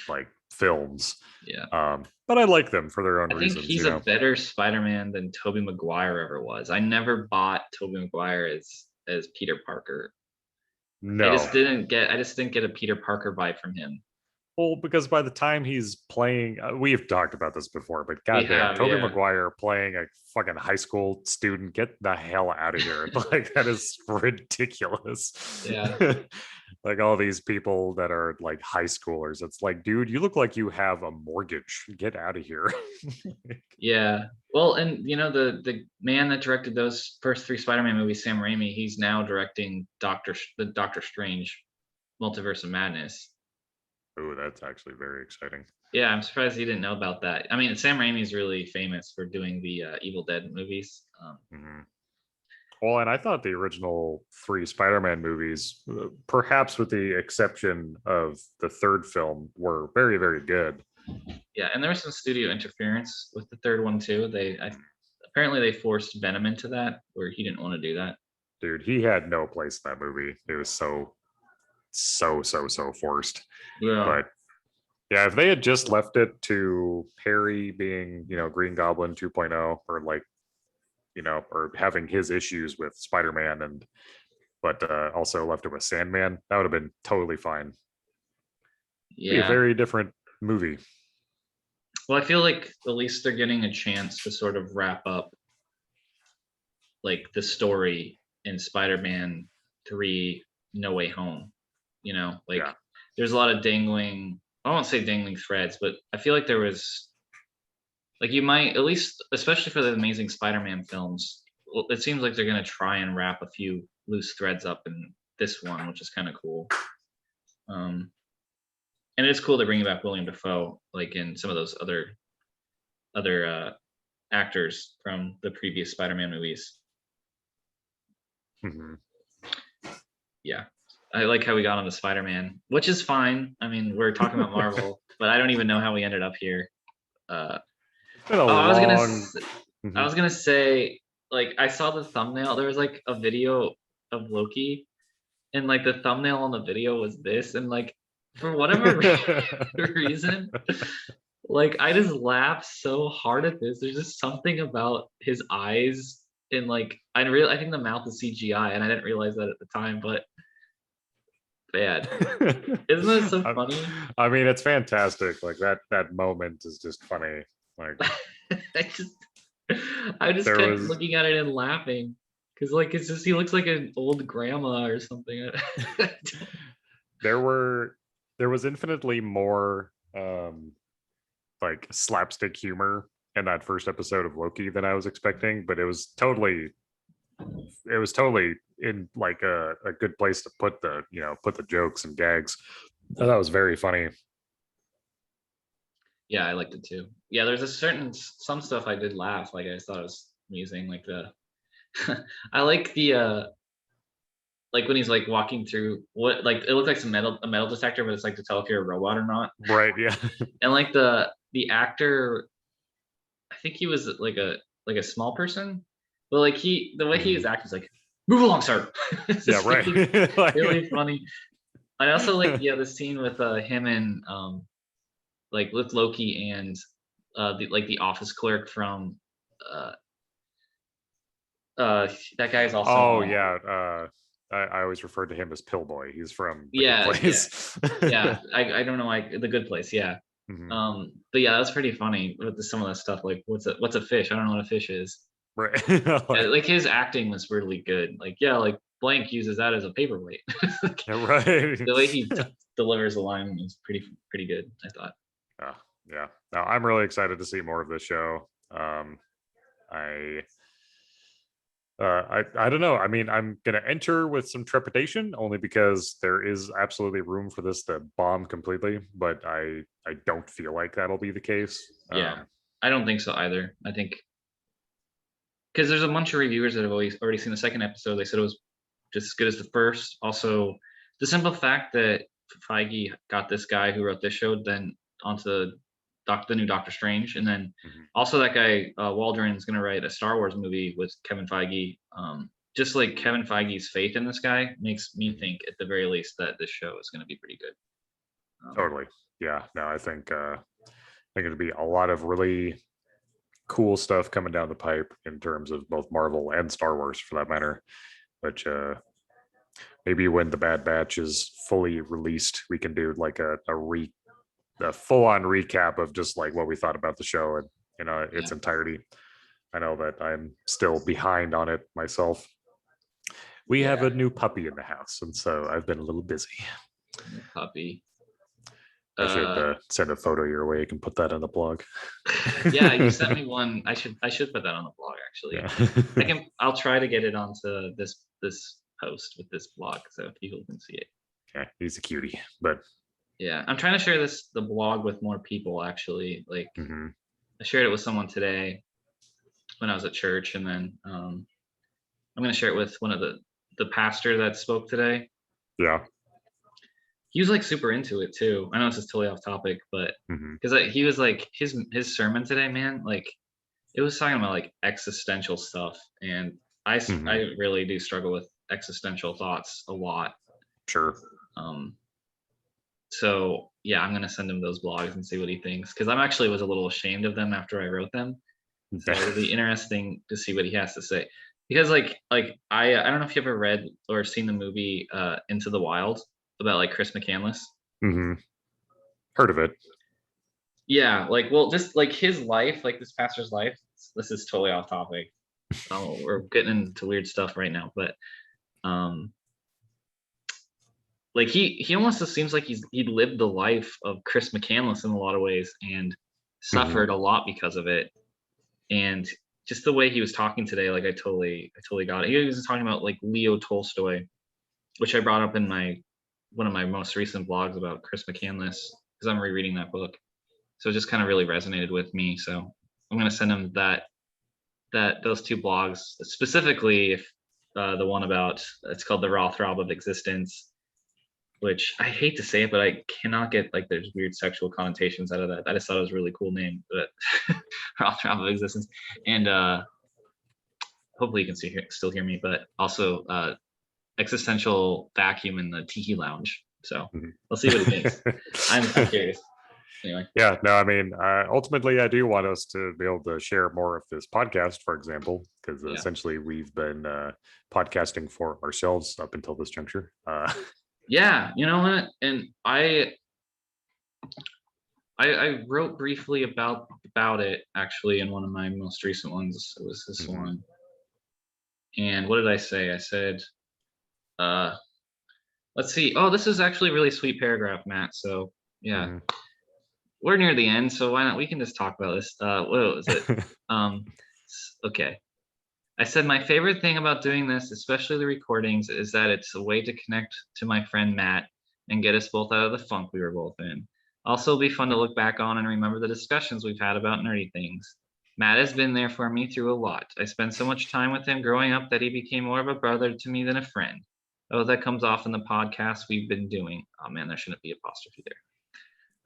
like films. yeah, But I like them for their own I think reasons, he's a better Spider-Man than Tobey Maguire ever was. I never bought Tobey Maguire as Peter Parker. No. I just didn't get a Peter Parker vibe from him. Well, because by the time he's playing, we have talked about this before, but We goddamn, have, Toby yeah. Maguire playing a fucking high school student, get the hell out of here. Like, that is ridiculous. Yeah. Like, all these people that are like high schoolers, it's like, dude, you look like you have a mortgage. Get out of here. Yeah. Well, and the man that directed those first 3 Spider-Man movies, Sam Raimi, he's now directing the Doctor Strange Multiverse of Madness. Oh, that's actually very exciting. Yeah, I'm surprised you didn't know about that. I mean, Sam Raimi is really famous for doing the Evil Dead movies. Mhm. Well, and I thought the original 3 Spider-Man movies, perhaps with the exception of the third film, were very, very good. Yeah, and there was some studio interference with the third one too. Apparently they forced Venom into that, where he didn't want to do that. Dude, he had no place in that movie. It was so forced. Yeah. But yeah, if they had just left it to Harry being, Green Goblin 2.0, or like, or having his issues with Spider-Man, and but also left it with Sandman, that would have been totally fine. Be a Yeah. very different movie. Well, I feel like at least they're getting a chance to sort of wrap up like the story in Spider-Man 3 No Way Home. Like Yeah. there's a lot of dangling, I won't say dangling threads, but I feel like there was like you might at least, especially for the Amazing Spider-Man films, it seems like they're going to try and wrap a few loose threads up in this one, which is kind of cool. And it's cool to bring back William Dafoe, like in some of those other actors from the previous Spider-Man movies. Mm-hmm. Yeah, I like how we got on the Spider-Man, which is fine. I mean, we're talking about Marvel, but I don't even know how we ended up here. I was gonna say, like, I saw the thumbnail. There was like a video of Loki, and like the thumbnail on the video was this, and like for whatever reason, like I just laughed so hard at this. There's just something about his eyes, and like I think the mouth is CGI, and I didn't realize that at the time, but bad. Isn't that so funny? I mean, it's fantastic. Like that moment is just funny. Like I just I just kept looking at it and laughing because like it's just he looks like an old grandma or something. there was infinitely more like slapstick humor in that first episode of Loki than I was expecting, but it was totally in like a good place to put the jokes and gags. So that was very funny. Yeah, I liked it too. Yeah, there's some stuff I did laugh. Like I just thought it was amusing. Like I like the like when he's like walking through what like it looks like a metal detector, but it's like to tell if you're a robot or not. Right. Yeah. And like the actor, I think he was like a small person, but like the way he was acting is like, move along, sir. It's Yeah. just Right. really funny. I also like the scene with him and like with Loki and the office clerk from uh that guy is also Oh yeah. I always referred to him as Pillboy. He's from The Good yeah, Place. yeah. I don't know why the Good Place, yeah. Mhm. But yeah, that's pretty funny with some of that stuff. Like what's a fish? I don't know what a fish is. Right. Yeah, like his acting was really good. Like yeah, like Blank uses that as a paperweight. Right. The way he delivers the line is pretty good, I thought. Yeah. No, I'm really excited to see more of this show. I I don't know. I mean, I'm gonna enter with some trepidation only because there is absolutely room for this to bomb completely, but I don't feel like that'll be the case. Yeah, I don't think so either. I think because there's a bunch of reviewers that have already seen the second episode. They said it was just as good as the first. Also, the simple fact that Feige got this guy who wrote this show then onto the new Doctor Strange, and then Mhm. also that guy Waldron is going to write a Star Wars movie with Kevin Feige. Just like Kevin Feige's faith in this guy makes me think, at the very least, that this show is going to be pretty good. Totally. Yeah. No, I think it'd be a lot of really cool stuff coming down the pipe in terms of both Marvel and Star Wars for that matter. Which maybe when the Bad Batch is fully released, we can do like a a full-on recap of just like what we thought about the show and its Yeah. entirety. I know that I'm still behind on it myself. We have Yeah. a new puppy in the house, and so I've been a little busy. Puppy. I should send a photo your way. You can put that on the blog. Yeah, you sent me one. I should put that on the blog actually. Yeah. I'll try to get it onto this post with this blog so people can see it. Yeah, he's a cutie, but Yeah, I'm trying to share the blog with more people actually. Like I shared it with someone today when I was at church, and then I'm gonna share it with one of the pastor that spoke today. yeah. He was like super into it too. I know this is totally off topic, but because he was like his sermon today, man, like it was talking about like existential stuff, and I really do struggle with existential thoughts a lot. Sure. So yeah, I'm gonna send him those blogs and see what he thinks, because I'm actually was a little ashamed of them after I wrote them. So it'll be interesting to see what he has to say, because like I don't know if you ever read or seen the movie Into the Wild about like Chris McCandless. Heard of it. Yeah, like, well, just like his life, like this pastor's life. This is totally off topic. We're getting into weird stuff right now, but like he almost just seems like he lived the life of Chris McCandless in a lot of ways and suffered a lot because of it. And just the way he was talking today, like I totally got it. He was talking about like Leo Tolstoy, which I brought up in one of my most recent blogs about Chris McCandless, because I'm rereading that book. So it just kind of really resonated with me. So I'm gonna send him those two blogs, specifically if the one about, it's called The Raw Throb of Existence, which I hate to say it, but I cannot get like there's weird sexual connotations out of that. I just thought it was a really cool name, but Raw Throb of Existence. And hopefully you can still hear me, but also Existential Vacuum in the Tiki Lounge. So we'll see what he thinks. I'm curious. Anyway. Yeah, no, I mean, ultimately, I do want us to be able to share more of this podcast, for example, because essentially we've been podcasting for ourselves up until this juncture. Yeah, you know what? And I wrote briefly about it actually in one of my most recent ones. It was this one. And what did I say? I said, let's see. Oh, this is actually a really sweet paragraph, Matt. So yeah. We're near the end, so why not? We can just talk about this. What was it? Okay. I said, my favorite thing about doing this, especially the recordings, is that it's a way to connect to my friend Matt and get us both out of the funk we were both in. Also, it'll be fun to look back on and remember the discussions we've had about nerdy things. Matt has been there for me through a lot. I spent so much time with him growing up that he became more of a brother to me than a friend. Oh, that comes off in the podcast we've been doing. Oh man, there shouldn't be apostrophe there.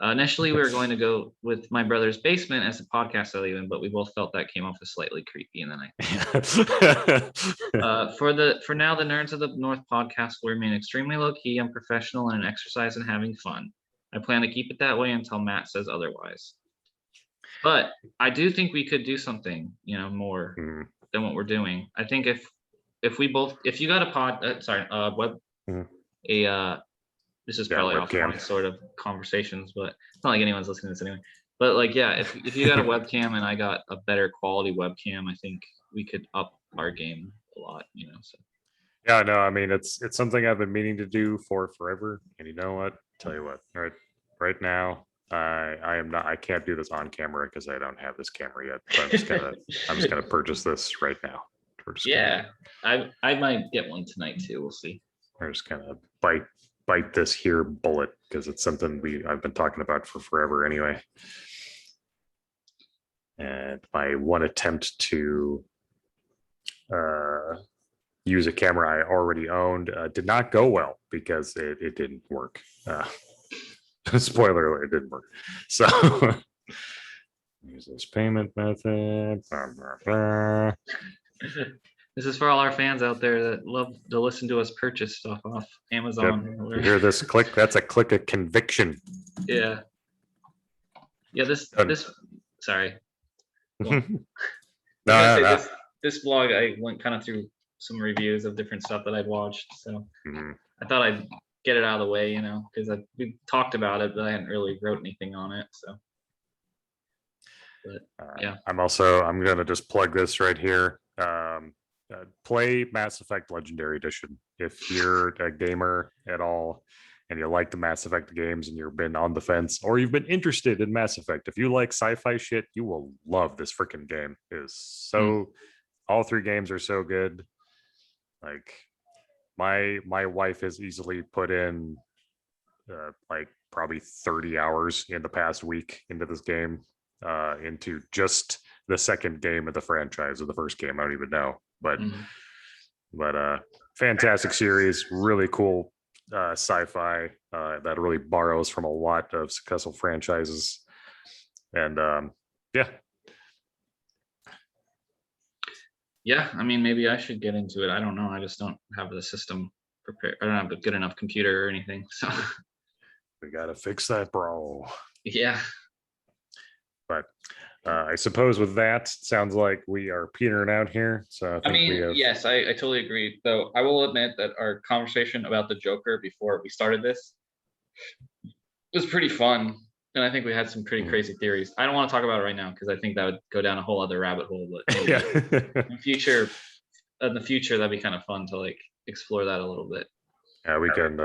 Initially, we were going to go with my brother's basement as a podcast element, but we both felt that came off as slightly creepy. And then for now, the Nerds of the North podcast will remain extremely low key, unprofessional, and an exercise in having fun. I plan to keep it that way until Matt says otherwise. But I do think we could do something, more than what we're doing. I think if you got a web, this is probably off point sort of conversations, but it's not like anyone's listening to this anyway. But like, yeah, if you got a webcam and I got a better quality webcam, I think we could up our game a lot, So. Yeah, no, I mean it's something I've been meaning to do for forever. And you know what? Tell you what, right now, I can't do this on camera because I don't have this camera yet. But I'm just gonna purchase this right now. Yeah, I might get one tonight too. We'll see. We're just gonna bite this here bullet because it's something I've been talking about for forever anyway. And my one attempt to use a camera I already owned did not go well because it didn't work. Spoiler alert, it didn't work. So use this payment method. This is for all our fans out there that love to listen to us purchase stuff off Amazon. Yep. You hear this click? That's a click of conviction. Yeah. Yeah, this sorry. No. This blog, I went kind of through some reviews of different stuff that I'd watched. So I thought I'd get it out of the way, because we talked about it, but I hadn't really wrote anything on it. So, but yeah. I'm gonna just plug this right here. Play Mass Effect Legendary Edition if you're a gamer at all and you like the Mass Effect games and you've been on the fence or you've been interested in Mass Effect. If you like sci-fi shit, you will love this freaking game. It is so all three games are so good. Like my wife has easily put in like probably 30 hours in the past week into this game, into just the second game of the franchise, or the first game, I don't even know. But fantastic series, really cool sci-fi that really borrows from a lot of successful franchises. And yeah, I mean, maybe I should get into it. I don't know. I just don't have the system prepared. I don't have a good enough computer or anything. So we gotta fix that, bro. yeah. But I suppose with that, sounds like we are petering out here. So I mean, yes, I totally agree. Though I will admit that our conversation about the Joker before we started this was pretty fun. And I think we had some pretty crazy theories. I don't want to talk about it right now because I think that would go down a whole other rabbit hole. But maybe in the future, that'd be kind of fun to like explore that a little bit. Yeah, we can.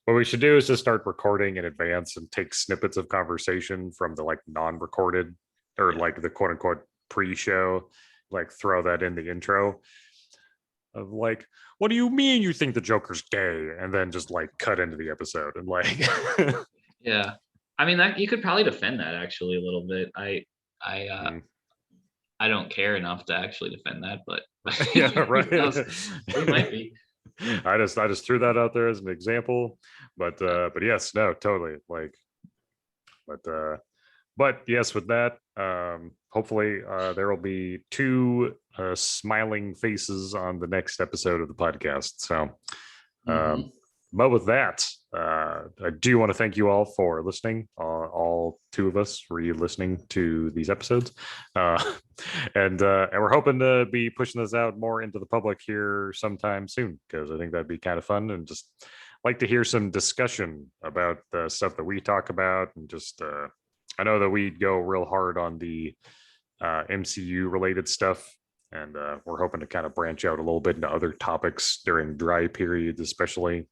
What we should do is just start recording in advance and take snippets of conversation from the like non-recorded or like the quote unquote pre-show, like throw that in the intro of like, what do you mean you think the Joker's gay? And then just like cut into the episode and like yeah. I mean, that you could probably defend that actually a little bit. I don't care enough to actually defend that, but yeah, right. We might be. I just threw that out there as an example, but yes, no, totally. Like, but yes, with that, hopefully there will be two smiling faces on the next episode of the podcast. So, but with that, I do want to thank you all for listening. All two of us listening to these episodes, and we're hoping to be pushing this out more into the public here sometime soon, because I think that'd be kind of fun, and just like to hear some discussion about the stuff that we talk about, and just I know that we go real hard on the MCU related stuff. And we're hoping to kind of branch out a little bit into other topics during dry periods, especially.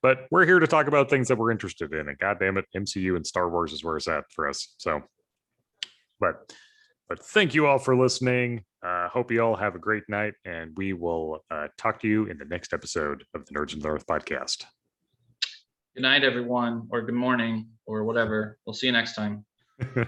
But we're here to talk about things that we're interested in, and God damn it, MCU and Star Wars is where it's at for us. So, but thank you all for listening. Hope you all have a great night, and we will talk to you in the next episode of the Nerds of the North podcast. Good night, everyone, or good morning, or whatever. We'll see you next time. Bye.